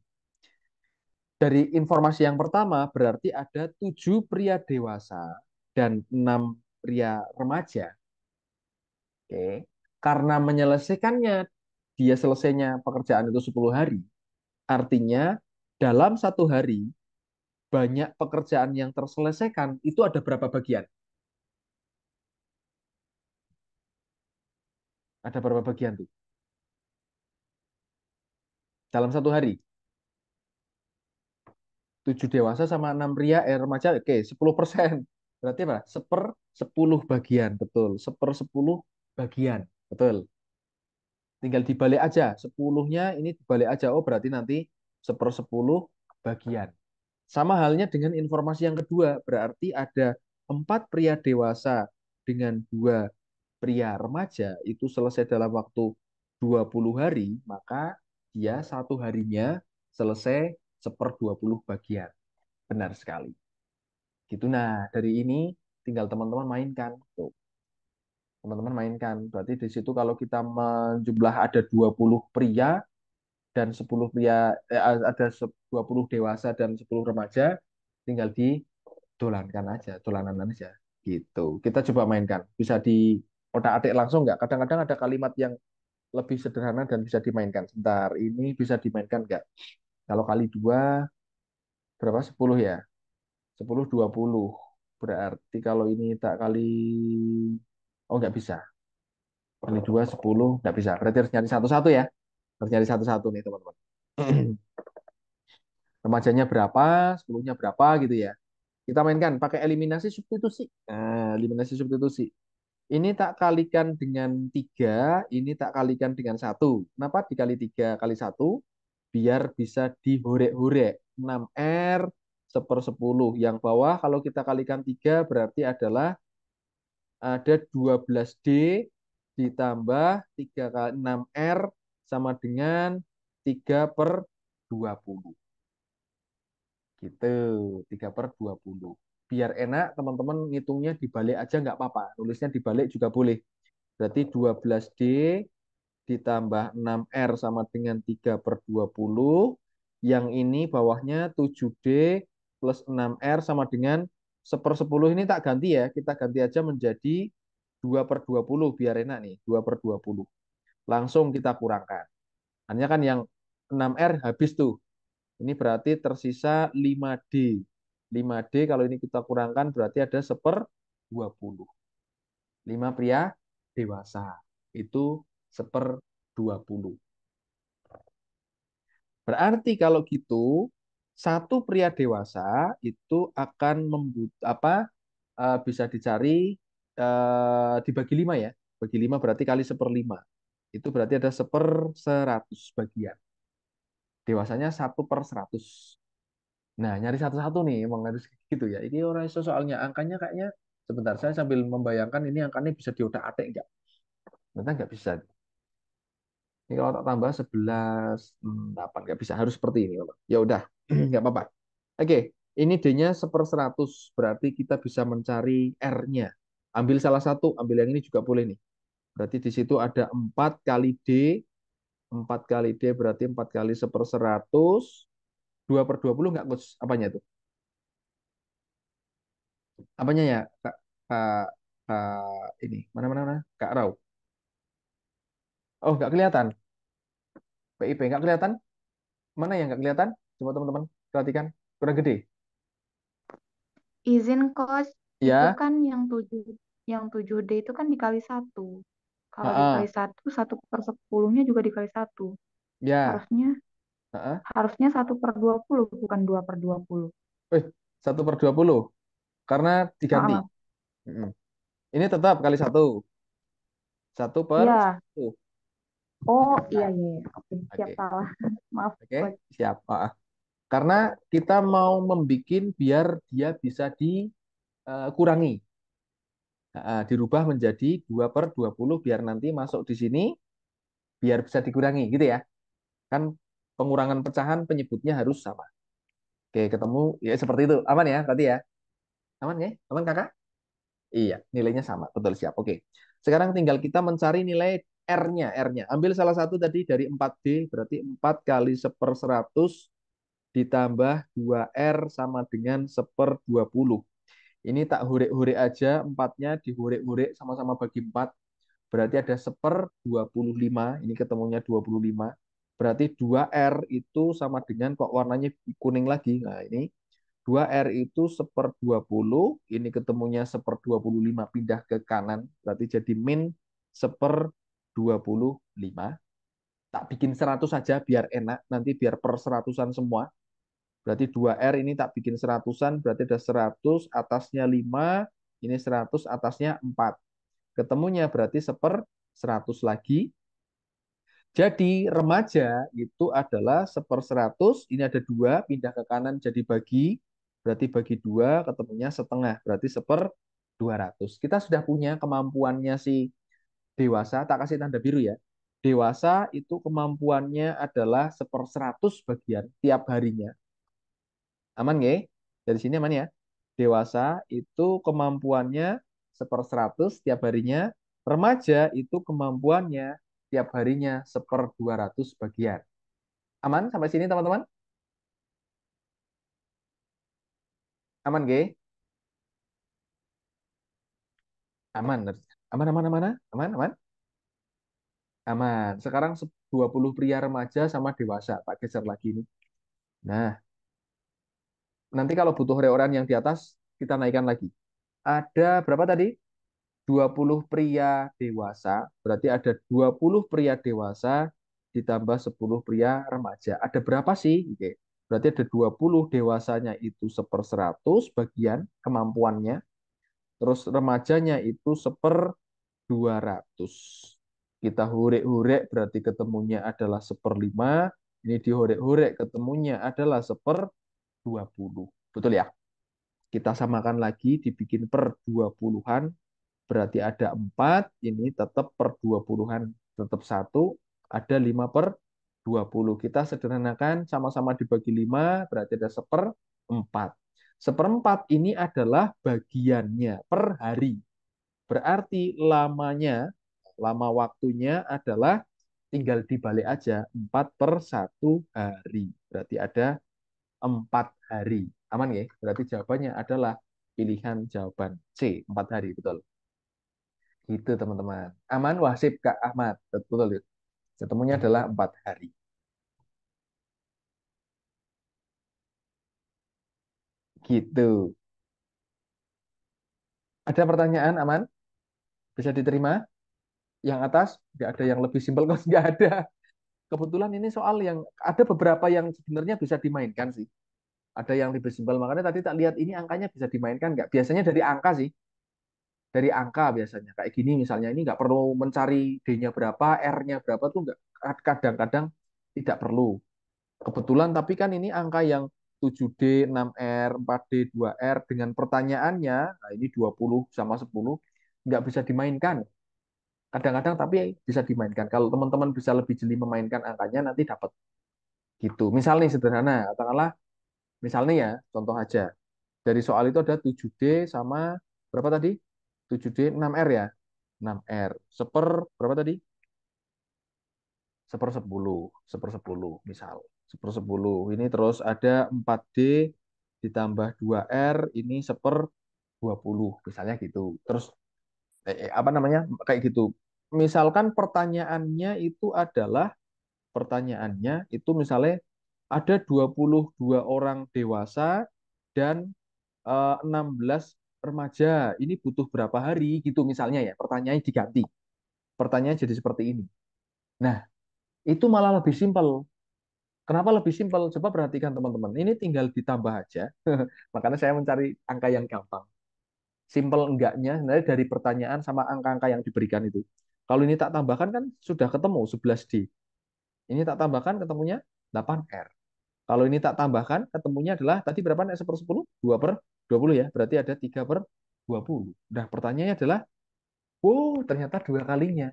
Dari informasi yang pertama, berarti ada 7 pria dewasa dan 6 pria remaja. Oke. Karena menyelesaikannya, dia selesainya pekerjaan itu 10 hari. Artinya, dalam 1 hari, banyak pekerjaan yang terselesaikan, itu ada berapa bagian? Ada berapa bagian tuh? Dalam 1 hari. 7 dewasa sama 6 pria, remaja, oke, 10%. Berarti apa? 1/10 bagian, betul. 1/10 bagian, betul. Tinggal dibalik aja. 10-nya ini dibalik aja. Oh, berarti nanti 1/10 bagian. Sama halnya dengan informasi yang kedua. Berarti ada 4 pria dewasa dengan 2 pria remaja. Itu selesai dalam waktu 20 hari. Maka dia 1 harinya selesai 1/20 bagian. Benar sekali. Gitu. Nah, dari ini tinggal teman-teman mainkan. Tuh, teman-teman mainkan. Berarti di situ kalau kita menjumlah ada 20 pria dan 10 pria, ada 20 dewasa dan 10 remaja, tinggal didolankan aja, dolanan aja. Gitu. Kita coba mainkan. Bisa di otak-atik langsung nggak? Kadang-kadang ada kalimat yang lebih sederhana dan bisa dimainkan. Sebentar, ini bisa dimainkan nggak? Kalau kali 2, berapa? 10 ya? 10/20. Berarti kalau ini tak kali... Oh, nggak bisa. Kali 2, 10. Nggak bisa. Berarti harus nyari satu-satu ya. Harus nyari satu-satu nih, teman-teman. Remajanya berapa, 10-nya berapa gitu ya. Kita mainkan pakai eliminasi substitusi. Nah, eliminasi substitusi. Ini tak kalikan dengan 3, ini tak kalikan dengan 1. Kenapa dikali 3 kali 1? Biar bisa dihorek-horek. 6R 1/10. Yang bawah kalau kita kalikan 3 berarti adalah ada 12D ditambah 3 kali 6R sama dengan 3/20. Gitu, 3/20. Biar enak, teman-teman ngitungnya dibalik aja nggak apa-apa. Nulisnya dibalik juga boleh. Berarti 12D ditambah 6R sama dengan 3/20. Yang ini bawahnya 7D plus 6R sama dengan 1/10. Ini tak ganti ya. Kita ganti aja menjadi 2/20 biar enak nih. 2/20. Langsung kita kurangkan. Hanya kan yang 6R habis tuh. Ini berarti tersisa 5D. 5D kalau ini kita kurangkan berarti ada 1/20. 5 pria dewasa. Itu 1/20. Berarti kalau gitu, satu pria dewasa itu akan bisa dicari dibagi 5 ya. Bagi 5 berarti kali 1/5. Itu berarti ada 1/100 bagian. Dewasanya 1/100. Nah, nyari satu-satu nih, emang harus gitu ya. Ini orang iso soalnya angkanya kayaknya sebentar saya sambil membayangkan ini angkanya bisa diotak-atik enggak? Ternyata nggak bisa. Ini kalau tak tambah 11, 8 nggak bisa. Harus seperti ini, Bapak. Ya udah, nggak apa-apa. Oke, ini D-nya 1/100. Berarti kita bisa mencari R-nya. Ambil salah satu, ambil yang ini juga boleh nih. Berarti di situ ada 4 kali D. 4 kali D berarti 4 kali 1/100. 2/20 nggak, Coach? Apanya itu? Apanya ya, Kak? Kak, ini. Mana? Kak Rau. Oh, nggak kelihatan. PIP nggak kelihatan. Mana yang nggak kelihatan? Coba teman-teman perhatikan. Kurang gede. Izin kos itu Ya, kan yang 7D itu kan dikali satu. Kalau dikali heeh, satu, 1/10-nya juga dikali satu. ya, Harusnya heeh. harusnya 1/20 bukan 2/20. Eh, 1/20 karena diganti. Heeh. Mm. Ini tetap kali satu, satu per Iya. satu. Oh iya iya, iya. Oke, siap Oke, salah. Maaf oke, kos. siap. Heeh. Karena kita mau membikin biar dia bisa dikurangi. Dirubah menjadi 2/20 biar nanti masuk di sini, biar bisa dikurangi, gitu ya. Kan pengurangan pecahan penyebutnya harus sama. Oke, ketemu ya seperti itu. Aman ya, tadi ya? Aman ya? Aman kakak? Iya, nilainya sama. Betul, siap. Oke. Sekarang tinggal kita mencari nilai R-nya. R-nya. Ambil salah satu tadi dari 4D, berarti 4 kali 1/100 ditambah 2R sama dengan 1/20. Ini tak hurek-hurek aja, 4-nya dihurek-hurek sama-sama bagi 4. Berarti ada 1/25. Ini ketemunya 25. Berarti 2R itu sama dengan, kok warnanya kuning lagi. Nah, ini 2R itu 1/20, ini ketemunya 1/25 pindah ke kanan, berarti jadi min 1/25. Tak bikin 100 saja biar enak, nanti biar per seratusan semua. Berarti 2R ini tak bikin seratusan, berarti ada 100, atasnya 5, ini 100, atasnya 4. Ketemunya berarti 1/100 lagi. Jadi remaja itu adalah 1/100, ini ada 2, pindah ke kanan jadi bagi, berarti bagi 2, ketemunya setengah, berarti 1/200. Kita sudah punya kemampuannya si dewasa, tak kasih tanda biru ya. Dewasa itu kemampuannya adalah 1/100 bagian tiap harinya. Aman nggak? Dari sini aman ya. Dewasa itu kemampuannya 1/100 tiap harinya. Remaja itu kemampuannya tiap harinya 1/200 bagian. Aman sampai sini teman-teman? Aman nggak? Aman. Aman, aman, aman, aman, aman, aman. Sekarang 20 pria remaja sama dewasa. Tak geser lagi ini. Nah, nanti kalau butuh reoran yang di atas, kita naikkan lagi. Ada berapa tadi? 20 pria dewasa, berarti ada 20 pria dewasa ditambah 10 pria remaja. Ada berapa sih? Oke. Berarti ada 20 dewasanya itu 1/100 bagian kemampuannya, terus remajanya itu 1/200. Kita hurek-hurek berarti ketemunya adalah 1/5. Ini dihorek-horek ketemunya adalah 1/20. Betul ya? Kita samakan lagi, dibikin per 20-an. Berarti ada 4, ini tetap per 20-an, tetap 1, ada 5/20. Kita sederhanakan, sama-sama dibagi 5, berarti ada 1/4. 1/4 ini adalah bagiannya per hari. Berarti lama waktunya adalah tinggal dibalik aja, 4/1 hari. Berarti ada 4 hari. Aman ya? Berarti jawabannya adalah pilihan jawaban C, 4 hari. Betul. Gitu teman-teman. Aman, Wasip, Kak Ahmad. Betul. Ketemunya adalah 4 hari. Gitu. Ada pertanyaan aman? Bisa diterima? Yang atas nggak ada yang lebih simpel kok nggak ada. Kebetulan ini soal yang ada beberapa yang sebenarnya bisa dimainkan sih. Ada yang lebih simpel makanya tadi tak lihat ini angkanya bisa dimainkan nggak? Biasanya dari angka sih. Dari angka biasanya kayak gini misalnya ini nggak perlu mencari D-nya berapa, R-nya berapa tuh nggak kadang-kadang tidak perlu. Kebetulan tapi kan ini angka yang 7D, 6R, 4D, 2R dengan pertanyaannya, nah ini 20 sama 10 nggak bisa dimainkan. Kadang-kadang tapi bisa dimainkan. Kalau teman-teman bisa lebih jeli memainkan angkanya nanti dapat gitu. Misalnya sederhana, katakanlah misalnya ya contoh aja. Dari soal itu ada 7D sama berapa tadi? 7D 6R ya. 6R. Seper berapa tadi? Seper 10 misal. Seper 10. Ini terus ada 4D ditambah 2R, ini seper 20 misalnya gitu. Terus apa namanya? Kayak gitu. Misalkan pertanyaannya itu misalnya ada 22 orang dewasa dan 16 remaja. Ini butuh berapa hari gitu misalnya ya. Pertanyaannya diganti. Pertanyaan jadi seperti ini. Nah, itu malah lebih simpel. Kenapa lebih simpel? Coba perhatikan teman-teman. Ini tinggal ditambah aja. Makanya saya mencari angka yang gampang. Simpel enggaknya sebenarnya dari pertanyaan sama angka-angka yang diberikan itu. Kalau ini tak tambahkan kan sudah ketemu 11D. Ini tak tambahkan ketemunya 8R. Kalau ini tak tambahkan ketemunya adalah tadi berapa nek seper 10? 2/20 ya. Berarti ada 3/20. Nah, pertanyaannya adalah, oh ternyata dua kalinya.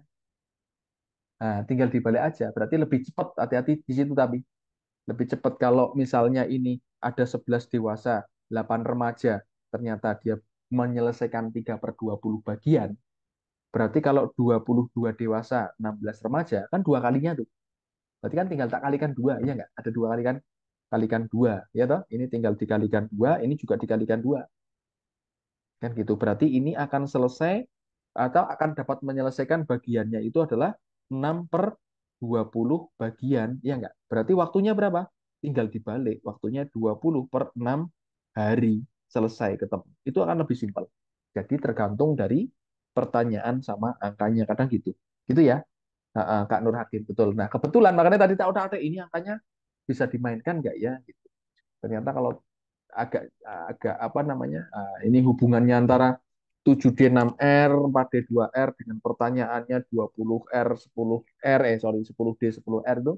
Nah, tinggal dibalik aja. Berarti lebih cepat. Hati-hati di situ tapi. Lebih cepat kalau misalnya ini ada 11 dewasa, 8 remaja, ternyata dia menyelesaikan 3/20 bagian. Berarti kalau 22 dewasa, 16 remaja, kan dua kalinya tuh. Berarti kan tinggal tak kalikan dua, ya nggak? Ada dua kalikan, kalikan dua, ya toh? Ini tinggal dikalikan dua, ini juga dikalikan dua. Kan gitu. Berarti ini akan selesai atau akan dapat menyelesaikan bagiannya itu adalah 6/20 bagian, ya enggak? Berarti waktunya berapa? Tinggal dibalik, waktunya 20/6 hari selesai ketemu. Itu akan lebih simpel. Jadi tergantung dari pertanyaan sama angkanya, kadang gitu. Gitu ya, Kak Nur Hakim, betul. Nah, kebetulan makanya tadi tak udah ada ini angkanya bisa dimainkan enggak ya? Gitu. Ternyata kalau agak agak apa namanya ini hubungannya antara 7D 6R 4D 2R dengan pertanyaannya 20R 10R sorry 10D 10R itu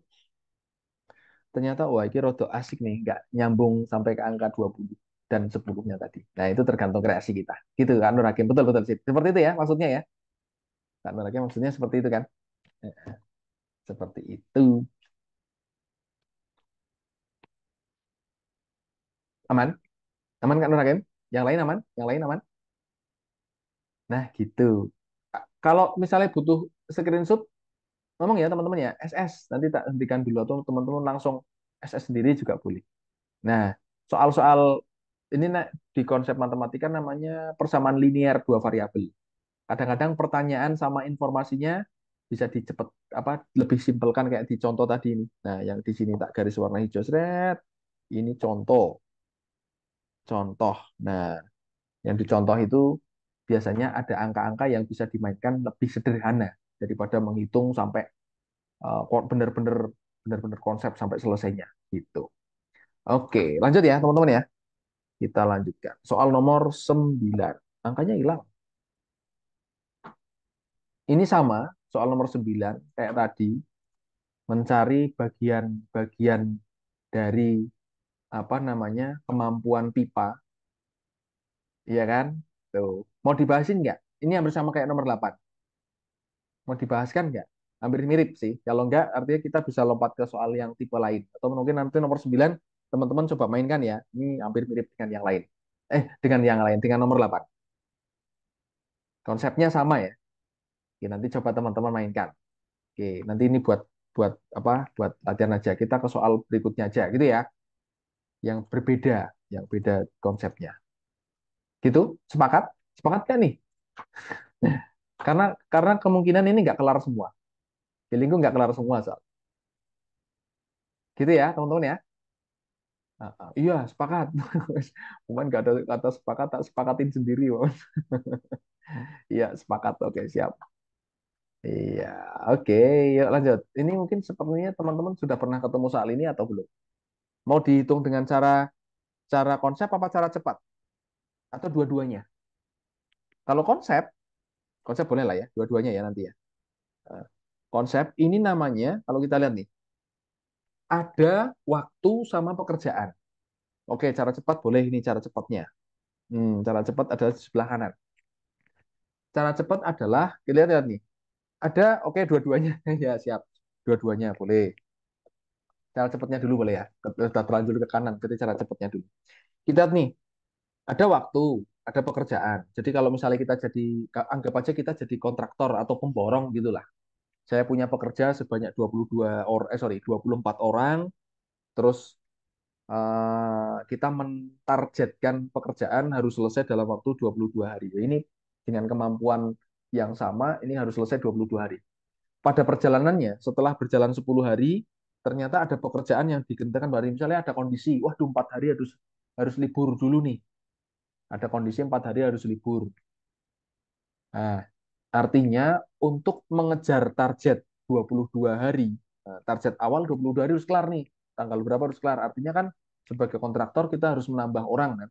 ternyata wah ini rodo asik nih nggak nyambung sampai ke angka 20 dan 10-nya tadi. Nah itu tergantung kreasi kita gitu kan Nur Hakim, betul betul sih seperti itu ya maksudnya ya kan Nur Hakim, maksudnya seperti itu kan. Eh, seperti itu. Aman, aman kan Nur Hakim, yang lain aman, yang lain aman. Nah gitu. Kalau misalnya butuh screenshot ngomong ya teman-teman ya, SS. Nanti tak hentikan dulu atau teman-teman langsung SS sendiri juga boleh. Nah, soal-soal ini di konsep matematika namanya persamaan linear dua variabel. Kadang-kadang pertanyaan sama informasinya bisa dicepet apa lebih simpelkan kayak di contoh tadi ini. Nah, yang di sini tak garis warna hijau seret. Ini contoh. Contoh. Nah, yang dicontoh itu biasanya ada angka-angka yang bisa dimainkan lebih sederhana daripada menghitung sampai benar-benar benar-benar konsep sampai selesainya gitu. Oke, lanjut ya teman-teman ya. Kita lanjutkan. Soal nomor 9. Angkanya hilang. Ini sama, soal nomor 9 kayak tadi, mencari bagian-bagian dari apa namanya? Kemampuan pipa, iya kan? Tuh. Mau dibahasin nggak? Ini hampir sama kayak nomor 8. Mau dibahaskan nggak? Hampir mirip sih. Kalau nggak, artinya kita bisa lompat ke soal yang tipe lain. Atau mungkin nanti nomor 9 teman-teman coba mainkan ya. Ini hampir mirip dengan yang lain. Dengan yang lain, dengan nomor 8. Konsepnya sama ya. Oke, nanti coba teman-teman mainkan. Oke, nanti ini buat buat apa? Buat latihan aja. Kita ke soal berikutnya aja gitu ya. Yang berbeda, yang beda konsepnya. Gitu? Sepakat? Sepakat kan nih? Karena kemungkinan ini nggak kelar semua. Feelingku nggak kelar semua soal. Gitu ya, teman-teman ya. Iya, sepakat. Cuman nggak ada kata sepakat, tak sepakatin sendiri, Mas. Iya, sepakat. Oke, siap. Iya, oke. Yuk lanjut. Ini mungkin sepertinya teman-teman sudah pernah ketemu soal ini atau belum? Mau dihitung dengan cara cara konsep apa cara cepat? Atau dua-duanya? Kalau konsep, konsep boleh lah ya, dua-duanya ya nanti ya. Eh, Konsep ini namanya, kalau kita lihat nih, ada waktu sama pekerjaan. Oke, cara cepat boleh ini cara cepatnya. Cara cepat adalah di sebelah kanan. Cara cepat adalah, kita lihat nih, ada, oke, dua-duanya. Ya, siap. Dua-duanya boleh. Cara cepatnya dulu boleh ya. Sudah terlanjur ke kanan, jadi cara cepatnya dulu. Kita lihat nih, ada waktu, ada pekerjaan. Jadi kalau misalnya kita jadi, anggap aja kita jadi kontraktor atau pemborong gitulah. Saya punya pekerja sebanyak 22 orang, sorry, 24 orang, terus kita mentargetkan pekerjaan harus selesai dalam waktu 22 hari. Ini dengan kemampuan yang sama, ini harus selesai 22 hari. Pada perjalanannya, setelah berjalan 10 hari, ternyata ada pekerjaan yang digentarkan hari. Misalnya ada kondisi, waduh 4 hari harus harus libur dulu nih. Ada kondisi 4 hari harus libur. Nah, artinya untuk mengejar target 22 hari, target awal 22 hari harus kelar nih. Tanggal berapa harus kelar. Artinya kan sebagai kontraktor kita harus menambah orang kan.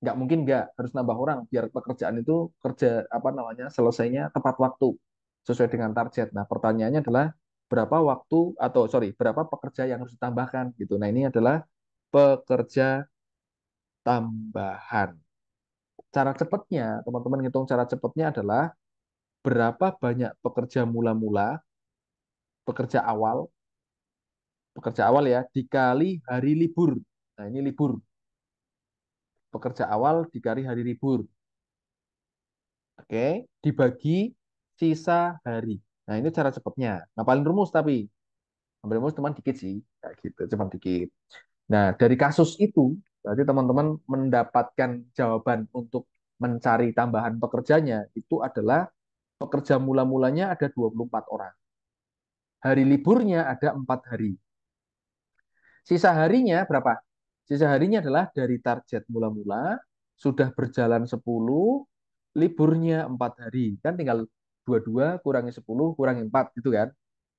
Nggak mungkin nggak harus nambah orang biar pekerjaan itu kerja apa namanya selesainya tepat waktu sesuai dengan target. Nah, pertanyaannya adalah berapa waktu atau sorry berapa pekerja yang harus ditambahkan gitu. Nah, ini adalah pekerja tambahan. Cara cepatnya, teman-teman hitung cara cepatnya adalah berapa banyak pekerja mula-mula, pekerja awal ya, dikali hari libur. Nah, ini libur. Pekerja awal dikali hari libur. Oke, dibagi sisa hari. Nah, ini cara cepatnya. Ngapalin rumus tapi. Ngapalin rumus teman dikit sih. Kayak gitu, cuma dikit. Nah, dari kasus itu, berarti teman-teman mendapatkan jawaban untuk mencari tambahan pekerjanya, itu adalah pekerja mula-mulanya ada 24 orang. Hari liburnya ada 4 hari. Sisa harinya berapa? Sisa harinya adalah dari target mula-mula, sudah berjalan 10, liburnya 4 hari. Kan tinggal 22 kurangi 10 kurangi 4 gitu kan.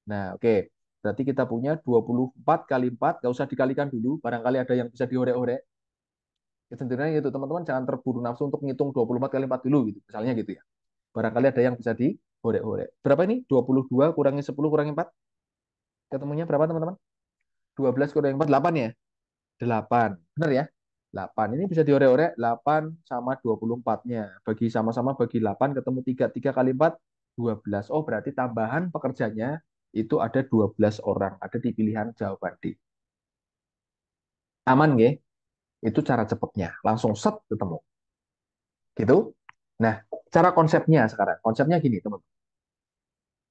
Nah, oke. Berarti kita punya 24 kali 4, nggak usah dikalikan dulu, barangkali ada yang bisa diorek-orek. Ya, tentunya gitu, teman-teman jangan terburu nafsu untuk ngitung 24 kali 4 dulu gitu, misalnya gitu ya. Barangkali ada yang bisa diorek-orek. Berapa ini? 22 kurangi 10 kurangi 4. Ketemunya berapa teman-teman? 12 kurangi 4, 8 ya? 8. Benar ya? 8. Ini bisa diorek-orek 8 sama 24-nya. Bagi sama-sama bagi 8 ketemu 3. 3 kali 4, 12. Oh, berarti tambahan pekerjanya itu ada 12 orang. Ada di pilihan jawaban D. Aman nggih? Itu cara cepatnya. Langsung set ketemu. Gitu. Nah, cara konsepnya sekarang. Konsepnya gini, teman.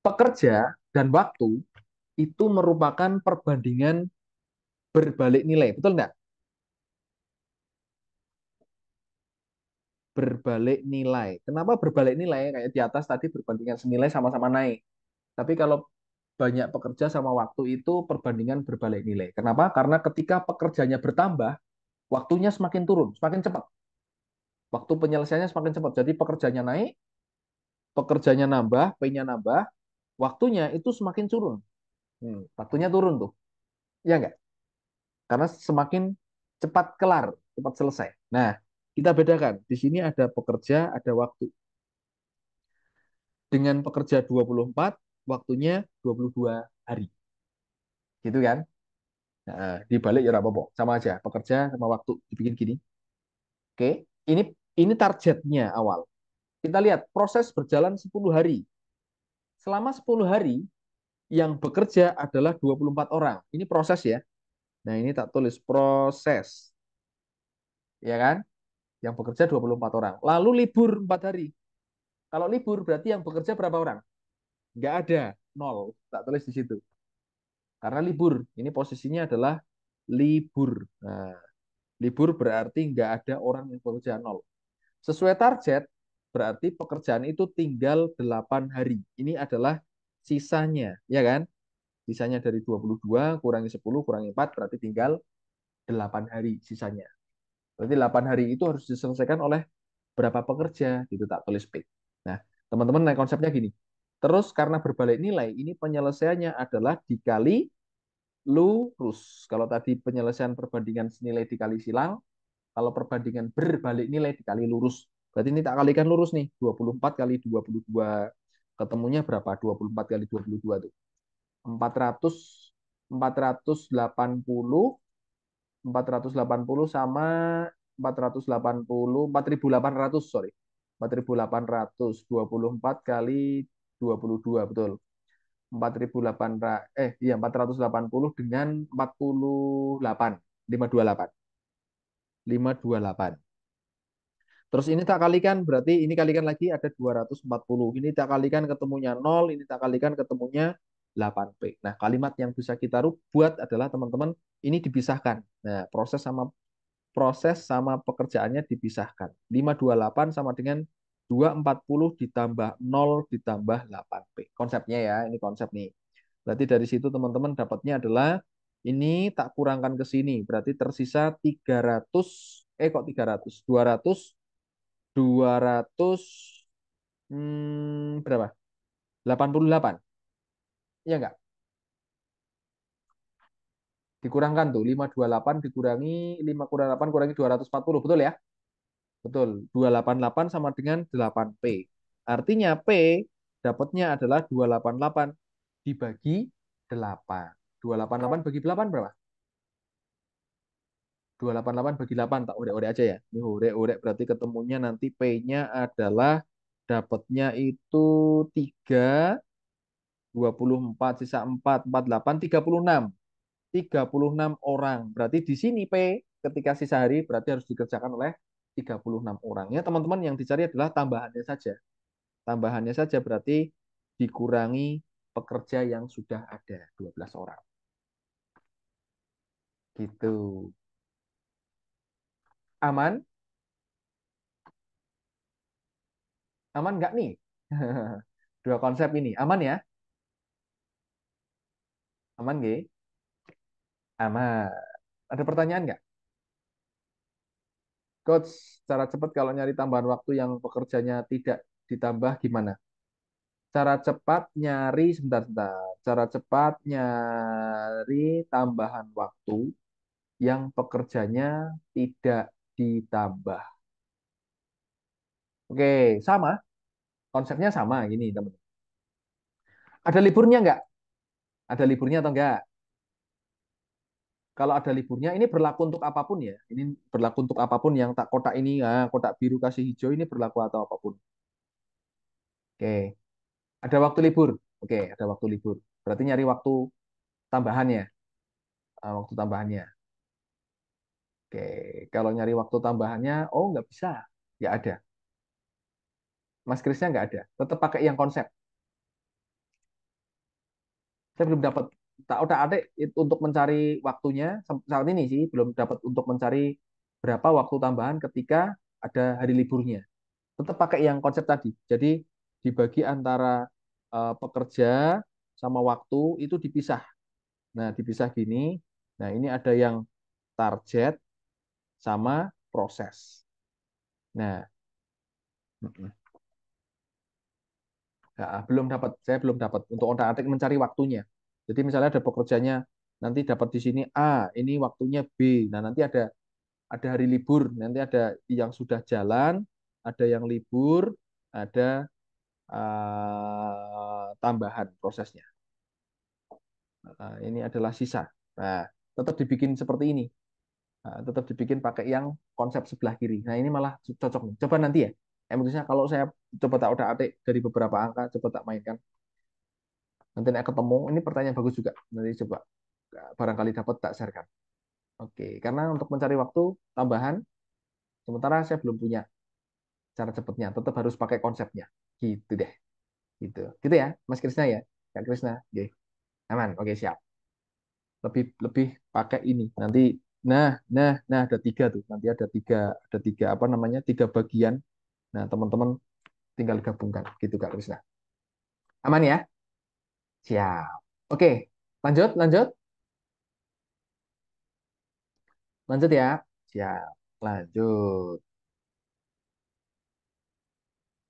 Pekerja dan waktu itu merupakan perbandingan berbalik nilai. Betul nggak? Berbalik nilai. Kenapa berbalik nilai? Kayak di atas tadi perbandingan senilai sama-sama naik. Tapi kalau banyak pekerja sama waktu itu perbandingan berbalik nilai. Kenapa? Karena ketika pekerjanya bertambah, waktunya semakin turun, semakin cepat. Waktu penyelesaiannya semakin cepat. Jadi pekerjanya naik, pekerjanya nambah, P-nya nambah, waktunya itu semakin turun. Waktunya turun tuh. Ya enggak? Karena semakin cepat kelar, cepat selesai. Nah, kita bedakan. Di sini ada pekerja, ada waktu. Dengan pekerja 24, waktunya 22 hari. Gitu kan? Nah, dibalik ya apa-apa. Sama aja, pekerja sama waktu dibikin gini. Oke, ini ini targetnya awal. Kita lihat proses berjalan 10 hari. Selama 10 hari yang bekerja adalah 24 orang. Ini proses ya. Nah, ini tak tulis proses. Ya kan? Yang bekerja 24 orang. Lalu libur 4 hari. Kalau libur berarti yang bekerja berapa orang? Nggak ada. Nol. Tak tulis di situ. Karena libur. Ini posisinya adalah libur. Nah, libur berarti nggak ada orang yang bekerja nol. Sesuai target, berarti pekerjaan itu tinggal 8 hari. Ini adalah sisanya, ya kan? Sisanya dari 22 kurangi 10 kurangi 4 berarti tinggal 8 hari sisanya. Berarti 8 hari itu harus diselesaikan oleh berapa pekerja, gitu tak tulis P. Nah, teman-teman naik konsepnya gini. Terus karena berbalik nilai, ini penyelesaiannya adalah dikali lurus. Kalau tadi penyelesaian perbandingan senilai dikali silang, kalau perbandingan berbalik nilai dikali lurus. Berarti ini tak kalikan lurus nih, 24 kali 22. Ketemunya berapa? 24 kali 22 tuh. 400 480 480 sama 480 4.800 sorry 4.824 kali 22 betul 4.800 iya 480 dengan 48 528 528. Terus ini tak kalikan, berarti ini kalikan lagi ada 240. Ini tak kalikan ketemunya 0, ini tak kalikan ketemunya 8P. Nah, kalimat yang bisa kita buat adalah teman-teman, ini dipisahkan. Nah, proses sama pekerjaannya dipisahkan. 528 sama dengan 240 ditambah 0 ditambah 8P. Konsepnya ya, ini konsep nih. Berarti dari situ teman-teman dapatnya adalah ini tak kurangkan ke sini. Berarti tersisa 300, kok 300? 200 berapa? 88. Iya enggak? Dikurangkan tuh 528 dikurangi 5 kurang 8 kurangi 240, betul ya? Betul. 288 sama dengan 8P. Artinya P dapatnya adalah 288 dibagi 8. 288 bagi 8 berapa? 288 bagi 8 tak orek-orek aja ya. Ini orek-orek berarti ketemunya nanti P-nya adalah dapatnya itu 3 24 sisa 4 48 36. 36 orang. Berarti di sini P ketika sisa hari berarti harus dikerjakan oleh 36 orang. Ya, teman-teman yang dicari adalah tambahannya saja. Tambahannya saja berarti dikurangi pekerja yang sudah ada 12 orang. Gitu. Aman? Aman nggak nih? Dua konsep ini. Aman ya? Aman nggak? Aman. Ada pertanyaan nggak? Coach, cara cepat kalau nyari tambahan waktu yang pekerjanya tidak ditambah gimana? Cara cepat nyari sebentar. Cara cepat nyari tambahan waktu yang pekerjanya tidak ditambah. Oke, sama. Konsepnya sama gini, teman. Ada liburnya nggak? Ada liburnya atau enggak? Kalau ada liburnya, ini berlaku untuk apapun ya. Ini berlaku untuk apapun yang tak kotak ini, ya, kotak biru kasih hijau ini berlaku atau apapun. Oke, ada waktu libur. Oke, ada waktu libur. Berarti nyari waktu tambahannya. Waktu tambahannya. Oke, kalau nyari waktu tambahannya, oh nggak bisa. Nggak ada. Mas Krisnya nggak ada. Tetap pakai yang konsep. Saya belum dapat. Tak udah ada untuk mencari waktunya saat ini sih belum dapat untuk mencari berapa waktu tambahan ketika ada hari liburnya. Tetap pakai yang konsep tadi. Jadi dibagi antara pekerja sama waktu itu dipisah. Nah, dipisah gini. Nah, ini ada yang target sama proses. Nah, belum dapat, saya belum dapat untuk otak-atik mencari waktunya. Jadi misalnya ada pekerjanya nanti dapat di sini A, ini waktunya B. Nah, nanti ada hari libur, nanti ada yang sudah jalan, ada yang libur, ada tambahan prosesnya. Ini adalah sisa. Nah, tetap dibikin seperti ini. Tetap dibikin pakai yang konsep sebelah kiri. Nah, ini malah cocok nih. Coba nanti ya. Misalnya kalau saya coba tak udah atik dari beberapa angka, coba tak mainkan. Nanti nek ketemu, ini pertanyaan bagus juga. Nanti coba barangkali dapat tak sharekan. Oke, karena untuk mencari waktu tambahan, sementara saya belum punya cara cepatnya. Tetap harus pakai konsepnya. Gitu deh. Gitu. Gitu ya, Mas Krisna ya. Kak Krisna. Oke. Aman. Oke, siap. Lebih lebih pakai ini. Nanti nah ada tiga tuh. Nanti ada tiga apa namanya? Tiga bagian. Nah, teman-teman tinggal gabungkan gitu Kak Krisna. Aman ya? Siap. Oke, lanjut lanjut. Lanjut ya. Siap. Lanjut.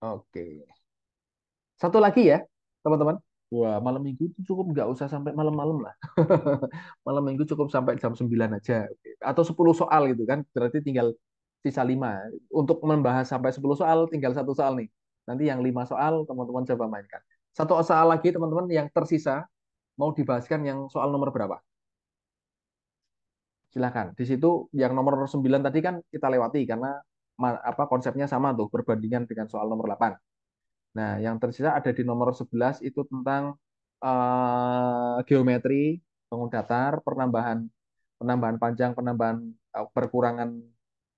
Oke. Satu lagi ya, teman-teman. Wah, malam minggu itu cukup nggak usah sampai malam-malam lah. Malam minggu cukup sampai jam 9 aja. Oke. Atau 10 soal gitu kan. Berarti tinggal sisa 5. Untuk membahas sampai 10 soal, tinggal satu soal nih. Nanti yang 5 soal, teman-teman coba mainkan. Satu soal lagi, teman-teman, yang tersisa. Mau dibahaskan yang soal nomor berapa? Silakan. Di situ yang nomor 9 tadi kan kita lewati karena apa konsepnya sama tuh, perbandingan dengan soal nomor 8. Nah, yang tersisa ada di nomor 11 itu tentang geometri, bangun datar, penambahan penambahan panjang, penambahan perkurangan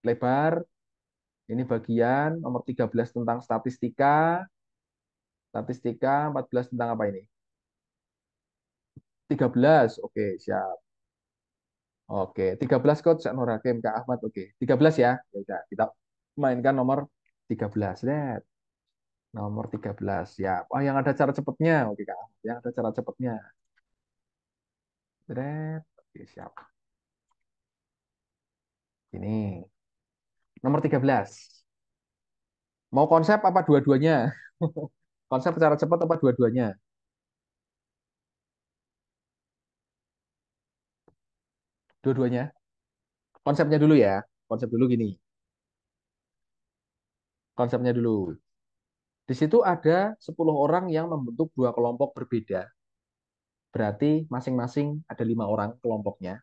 lebar. Ini bagian nomor 13 tentang statistika, statistika 14 tentang apa ini? 13. Oke, siap. Oke, 13 coach Nur Hakim Kak Ahmad. Oke, 13 ya. Ya udah, kita mainkan nomor 13. Lihat. Nomor 13. Siap. Oh, yang ada cara cepatnya. Oke, Kak Ahmad. Yang ada cara cepatnya. Lihat. Oke, siap. Ini nomor 13. Mau konsep apa dua-duanya? Konsep cara cepat apa dua-duanya? Dua-duanya. Konsepnya dulu ya. Konsep dulu gini. Konsepnya dulu. Di situ ada 10 orang yang membentuk dua kelompok berbeda. Berarti masing-masing ada 5 orang kelompoknya.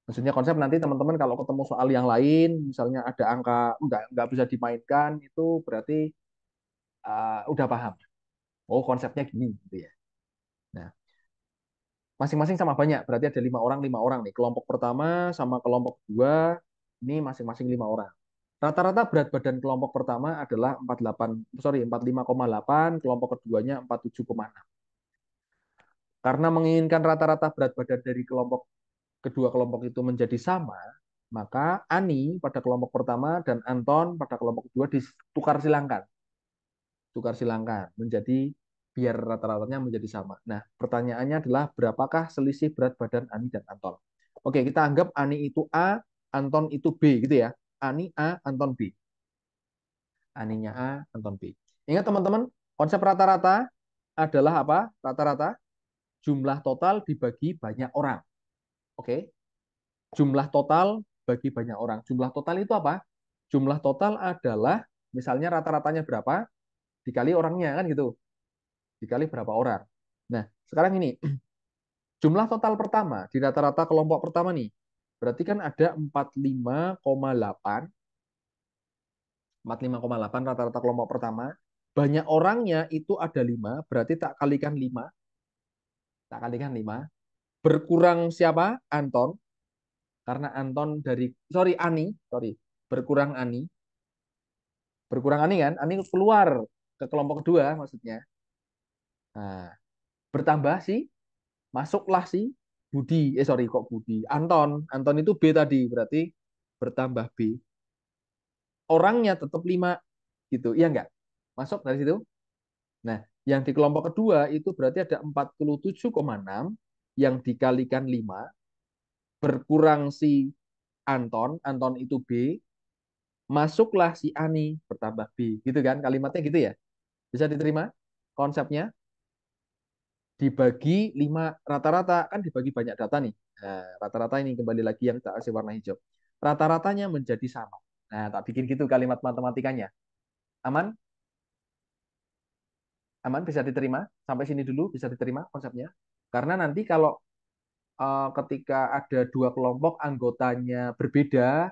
Maksudnya konsep nanti teman-teman kalau ketemu soal yang lain, misalnya ada angka nggak bisa dimainkan, itu berarti udah paham. Oh konsepnya gini, gitu ya. Nah, masing-masing sama banyak, berarti ada 5 orang nih. Kelompok pertama sama kelompok kedua ini masing-masing 5 orang. Rata-rata berat badan kelompok pertama adalah 48, sorry 45,8, kelompok keduanya 47,6. Karena menginginkan rata-rata berat badan dari kelompok kedua kelompok itu menjadi sama, maka Ani pada kelompok pertama dan Anton pada kelompok kedua ditukar silangkan. Tukar silangkan menjadi biar rata-ratanya menjadi sama. Nah, pertanyaannya adalah berapakah selisih berat badan Ani dan Anton? Oke, kita anggap Ani itu A, Anton itu B gitu ya. Ani A, Anton B. Aninya A, Anton B. Ingat teman-teman, konsep rata-rata adalah apa? Rata-rata jumlah total dibagi banyak orang. Oke, jumlah total bagi banyak orang. Jumlah total itu apa? Jumlah total adalah misalnya rata-ratanya berapa dikali orangnya kan gitu. Dikali berapa orang. Nah, sekarang ini jumlah total pertama di rata-rata kelompok pertama nih. Berarti kan ada 45,8 45,8 rata-rata kelompok pertama. Banyak orangnya itu ada 5, berarti tak kalikan 5, tak kalikan 5. Berkurang siapa? Anton, karena Anton dari sorry Ani, sorry. Berkurang Ani. Berkurang Ani kan? Ani keluar ke kelompok kedua maksudnya. Nah, bertambah sih, masuklah si Budi. Sorry kok Budi. Anton. Anton itu B tadi, berarti bertambah B. Orangnya tetap 5 gitu. Iya enggak? Masuk dari situ? Nah, yang di kelompok kedua itu berarti ada 47,6 yang dikalikan 5 berkurang si Anton, Anton itu B, masuklah si Ani bertambah B. Gitu kan? Kalimatnya gitu ya. Bisa diterima konsepnya? Dibagi 5 rata-rata kan dibagi banyak data nih. Nah, rata-rata ini kembali lagi yang tak kasih warna hijau. Rata-ratanya menjadi sama. Nah, tak bikin gitu kalimat matematikanya. Aman? Aman bisa diterima? Sampai sini dulu bisa diterima konsepnya? Karena nanti kalau ketika ada dua kelompok anggotanya berbeda,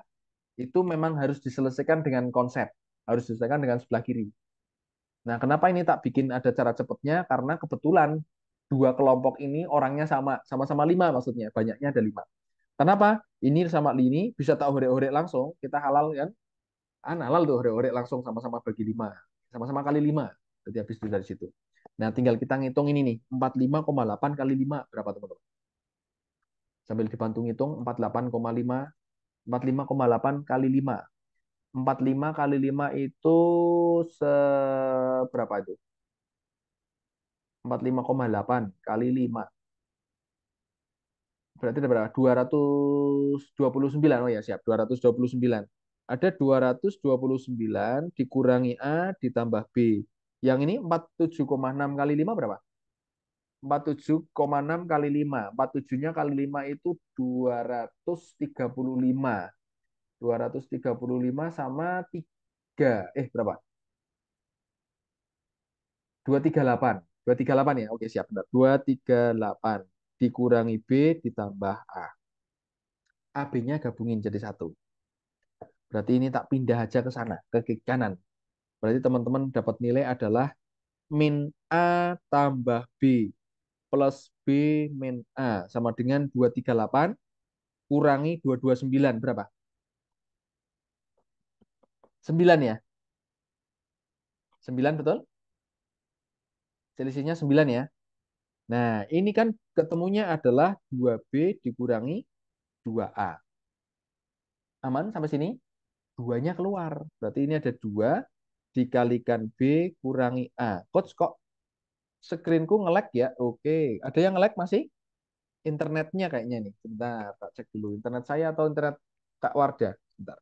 itu memang harus diselesaikan dengan konsep. Harus diselesaikan dengan sebelah kiri. Nah, kenapa ini tak bikin ada cara cepatnya? Karena kebetulan dua kelompok ini orangnya sama, sama-sama 5 maksudnya, banyaknya ada 5. Kenapa? Ini sama ini bisa tak horek-horek langsung, kita halal kan? Halal tuh horek-horek langsung sama-sama bagi 5. Sama-sama kali 5. Jadi habis itu dari situ. Nah, tinggal kita ngitung ini nih, 45,8 kali 5 berapa teman-teman? Sambil dibantu ngitung 48,5, 45,8 kali 5. 45 kali 5 itu seberapa itu? 45,8 kali 5. Berarti ada berapa? 229. Oh ya, siap. 229. Ada 229 dikurangi A ditambah B. Yang ini 47,6 kali 5 berapa? 47,6 kali 5. 47-nya kali 5 itu 235. 235 sama 3. Berapa? 238. 238 ya? Oke, siap. Benar. 238 dikurangi B ditambah A. AB-nya gabungin jadi satu. Berarti ini tak pindah aja ke sana, ke kiri kanan. Berarti teman-teman dapat nilai adalah min A tambah B plus B min A sama dengan 238 kurangi 229 berapa? 9 ya? 9 betul? Selisihnya 9 ya? Nah, ini kan ketemunya adalah 2B dikurangi 2A. Aman sampai sini? Duanya keluar. Berarti ini ada 2 dikalikan B kurangi A. Coach kok screenku nge-lag ya? Oke. Ada yang nge-lag masih? Internetnya kayaknya nih. Sebentar, tak cek dulu. Internet saya atau internet Kak Warda? Sebentar.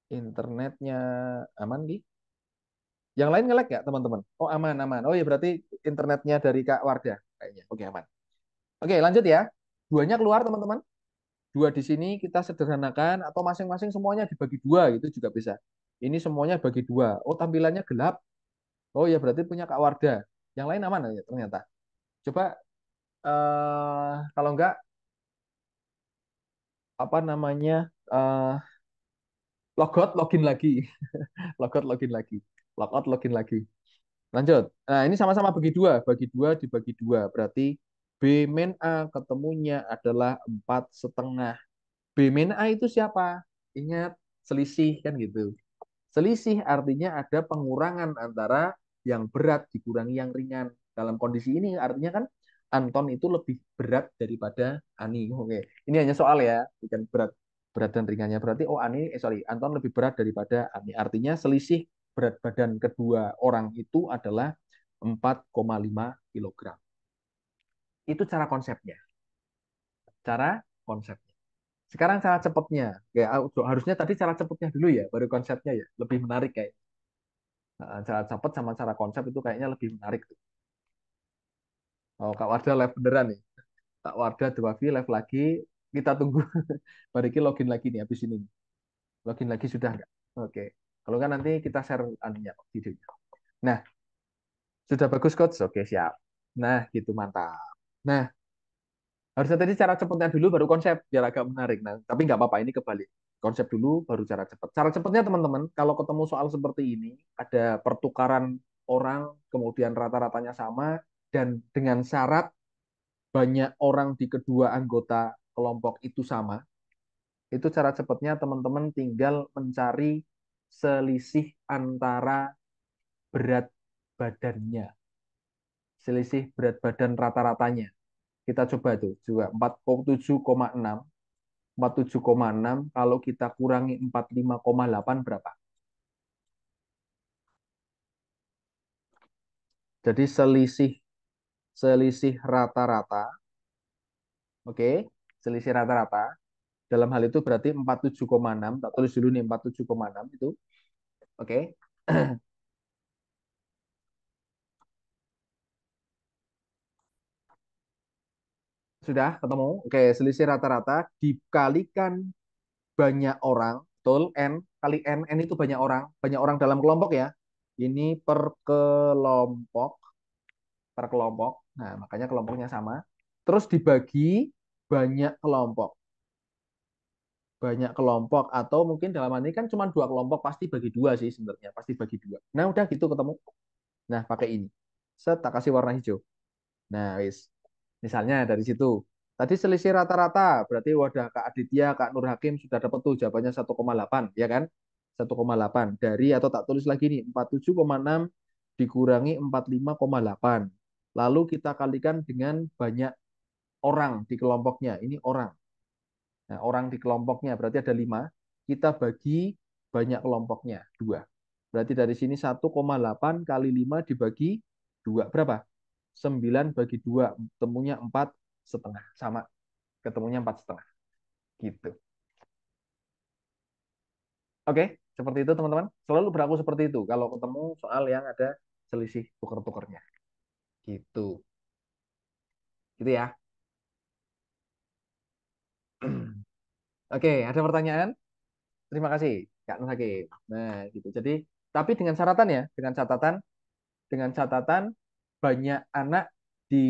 Internetnya aman di? Yang lain nge-lag ya, teman-teman? Oh, aman, aman. Oh ya, berarti internetnya dari Kak Warda kayaknya. Oke, aman. Oke, lanjut ya. Duanya keluar, teman-teman. Dua di sini kita sederhanakan atau masing-masing semuanya dibagi dua gitu juga bisa. Ini semuanya bagi dua. Oh, tampilannya gelap. Oh ya, berarti punya Kak Warda. Yang lain aman ya ternyata. Coba kalau enggak apa namanya logout login lagi. Logout login lagi. Logout login lagi. Lanjut. Nah, ini sama-sama bagi dua dibagi dua. Berarti B min A ketemunya adalah 4,5. B min A itu siapa? Ingat, selisih kan gitu. Selisih artinya ada pengurangan antara yang berat dikurangi yang ringan. Dalam kondisi ini artinya kan Anton itu lebih berat daripada Ani. Oke, ini hanya soal ya, bukan berat berat dan ringannya. Berarti Anton lebih berat daripada Ani. Artinya selisih berat badan kedua orang itu adalah 4,5 kilogram. Itu cara konsepnya. Cara konsepnya. Sekarang cara cepatnya. Kayak harusnya tadi cara cepatnya dulu ya, baru konsepnya ya. Lebih menarik kayak. Nah, cara cepat sama cara konsep itu kayaknya lebih menarik tuh. Oh, Kak Wardah live beneran nih. Kak Wardah Dewavi live lagi. Kita tunggu. Bariki login lagi nih habis ini. Login lagi sudah nggak? Oke. Kalau kan nanti kita share anunya videonya. Nah, sudah bagus coach. Oke, siap. Nah, gitu mantap. Nah, harusnya tadi cara cepatnya dulu baru konsep biar agak menarik. Nah, tapi nggak apa-apa ini kebalik. Konsep dulu baru cara cepat. Cara cepatnya teman-teman, kalau ketemu soal seperti ini, ada pertukaran orang, kemudian rata-ratanya sama, dan dengan syarat banyak orang di kedua anggota kelompok itu sama, itu cara cepatnya teman-teman tinggal mencari selisih antara berat badannya, selisih berat badan rata-ratanya. Kita coba tuh, juga 47,6. 47,6 kalau kita kurangi 45,8 berapa? Jadi selisih selisih rata-rata, oke? Selisih rata-rata. Dalam hal itu berarti 47,6. Tak tulis dulu nih 47,6 itu. Oke. Sudah ketemu? Oke, selisih rata-rata dikalikan banyak orang, betul? N kali N, N itu banyak orang dalam kelompok ya. Ini kelompok, per kelompok. Nah, makanya kelompoknya sama. Terus dibagi banyak kelompok. Banyak kelompok atau mungkin dalam hal ini kan cuma dua kelompok pasti bagi dua sih sebenarnya pasti bagi dua. Nah udah gitu ketemu. Nah pakai ini. Set tak kasih warna hijau. Nah wis. Misalnya dari situ. Tadi selisih rata-rata berarti wadah Kak Aditya, Kak Nur Hakim sudah dapat tuh jawabannya 1,8 ya kan? 1,8 dari atau tak tulis lagi nih 47,6 dikurangi 45,8. Lalu kita kalikan dengan banyak orang di kelompoknya. Ini orang. Nah, orang di kelompoknya berarti ada 5. Kita bagi banyak kelompoknya, 2. Berarti dari sini 1,8 kali 5 dibagi 2. Berapa? 9 bagi 2. Temunya 4. setengah. Sama, ketemunya 4,5. Gitu. Oke, seperti itu teman-teman. Selalu berlaku seperti itu kalau ketemu soal yang ada selisih tuker-tukernya. Gitu. Gitu ya. Oke, ada pertanyaan? Terima kasih, Kak Nur Hakim. Nah, gitu. Jadi, tapi dengan catatan ya, dengan catatan banyak anak di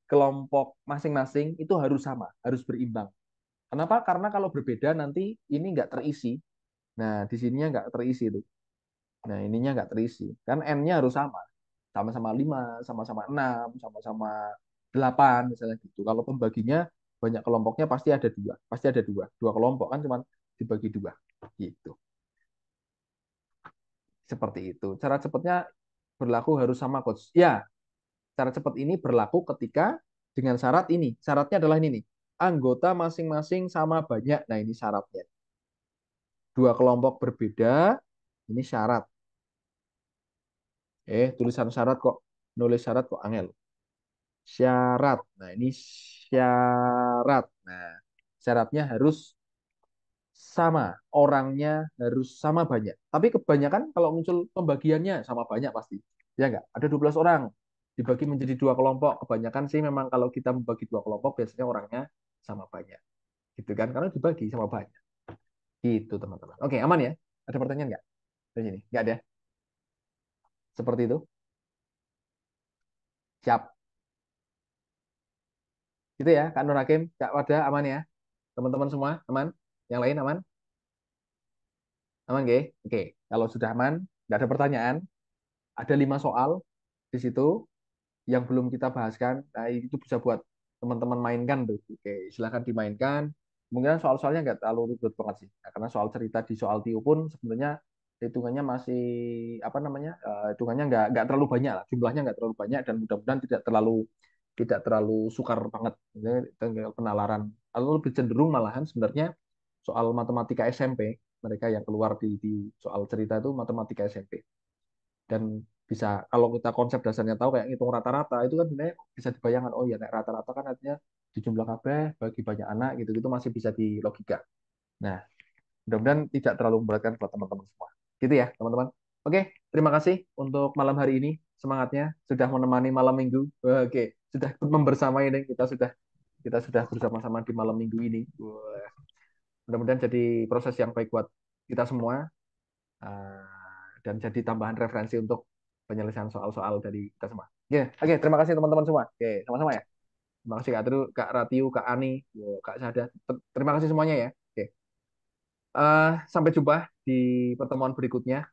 kelompok masing-masing itu harus sama, harus berimbang. Kenapa? Karena kalau berbeda nanti ini nggak terisi. Nah, di sininya nggak terisi itu. Nah, ininya nggak terisi. Kan N-nya harus sama. Sama-sama 5, sama-sama 6, sama-sama 8, misalnya gitu. Kalau pembaginya banyak kelompoknya pasti ada dua. Pasti ada dua. Dua kelompok kan cuma dibagi dua. Gitu. Seperti itu. Cara cepatnya berlaku harus sama coach. Ya, cara cepat ini berlaku ketika dengan syarat ini. Syaratnya adalah ini nih. Anggota masing-masing sama banyak. Nah, ini syaratnya. Dua kelompok berbeda, ini syarat. Tulisan syarat kok. Nulis syarat kok angel. Syarat. Nah, ini syarat. Nah, syaratnya harus sama. Orangnya harus sama banyak. Tapi kebanyakan kalau muncul pembagiannya sama banyak pasti. Ya enggak? Ada 12 orang. Dibagi menjadi dua kelompok. Kebanyakan sih memang kalau kita membagi dua kelompok, biasanya orangnya sama banyak. Gitu kan? Karena dibagi sama banyak. Gitu, teman-teman. Oke, aman ya? Ada pertanyaan nggak? Dari sini? Nggak ada? Seperti itu? Siap. Gitu ya, Kak Nur Hakim, Kak Wada, aman ya? Teman-teman semua, aman? Yang lain aman? Aman, Oke. Oke, kalau sudah aman, nggak ada pertanyaan, ada 5 soal di situ yang belum kita bahaskan. Nah, itu bisa buat teman-teman mainkan tuh. Oke, silahkan dimainkan. Mungkin soal-soalnya nggak terlalu ribet banget sih. Nah, karena soal cerita di soal TIO pun sebenarnya hitungannya masih apa namanya? Hitungannya nggak terlalu banyak lah. Jumlahnya nggak terlalu banyak dan mudah-mudahan tidak terlalu sukar banget. Jadi, tinggal penalaran. Lalu lebih cenderung malahan sebenarnya soal matematika SMP mereka yang keluar di soal cerita itu matematika SMP dan bisa kalau kita konsep dasarnya tahu kayak ngitung rata-rata itu kan sebenarnya bisa dibayangkan oh ya naik rata-rata kan artinya dijumlah kabeh bagi banyak anak gitu gitu masih bisa di logika. Nah, mudah-mudahan tidak terlalu memberatkan buat teman-teman semua. Gitu ya, teman-teman. Oke, terima kasih untuk malam hari ini. Semangatnya sudah menemani malam minggu. Oke, sudah membersamai ini kita sudah bersama-sama di malam minggu ini. Wah, mudah-mudahan jadi proses yang baik buat kita semua dan jadi tambahan referensi untuk penyelesaian soal-soal dari kita semua. Oke, terima kasih teman-teman semua. Oke, sama-sama ya. Terima kasih Kak Tru, Kak Ratiu, Kak Ani, Kak Sada. Terima kasih semuanya ya. Oke. Sampai jumpa di pertemuan berikutnya.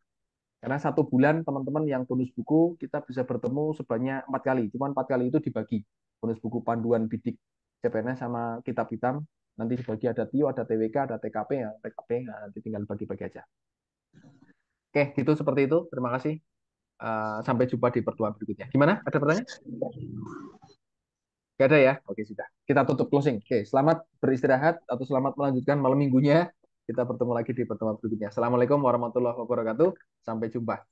Karena 1 bulan teman-teman yang bonus buku kita bisa bertemu sebanyak 4 kali. Cuma 4 kali itu dibagi. Bonus buku panduan bidik CPNS sama kitab hitam. Nanti dibagi ada TIO, ada TWK, ada TKP ya. TKP nanti tinggal bagi-bagi aja. Oke, gitu seperti itu. Terima kasih. Sampai jumpa di pertemuan berikutnya. Gimana? Ada pertanyaan? Gak ada ya? Oke, sudah. Kita tutup closing. Oke, selamat beristirahat atau selamat melanjutkan malam minggunya. Kita bertemu lagi di pertemuan berikutnya. Assalamualaikum warahmatullahi wabarakatuh. Sampai jumpa.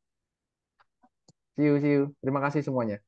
See you, see you. Terima kasih semuanya.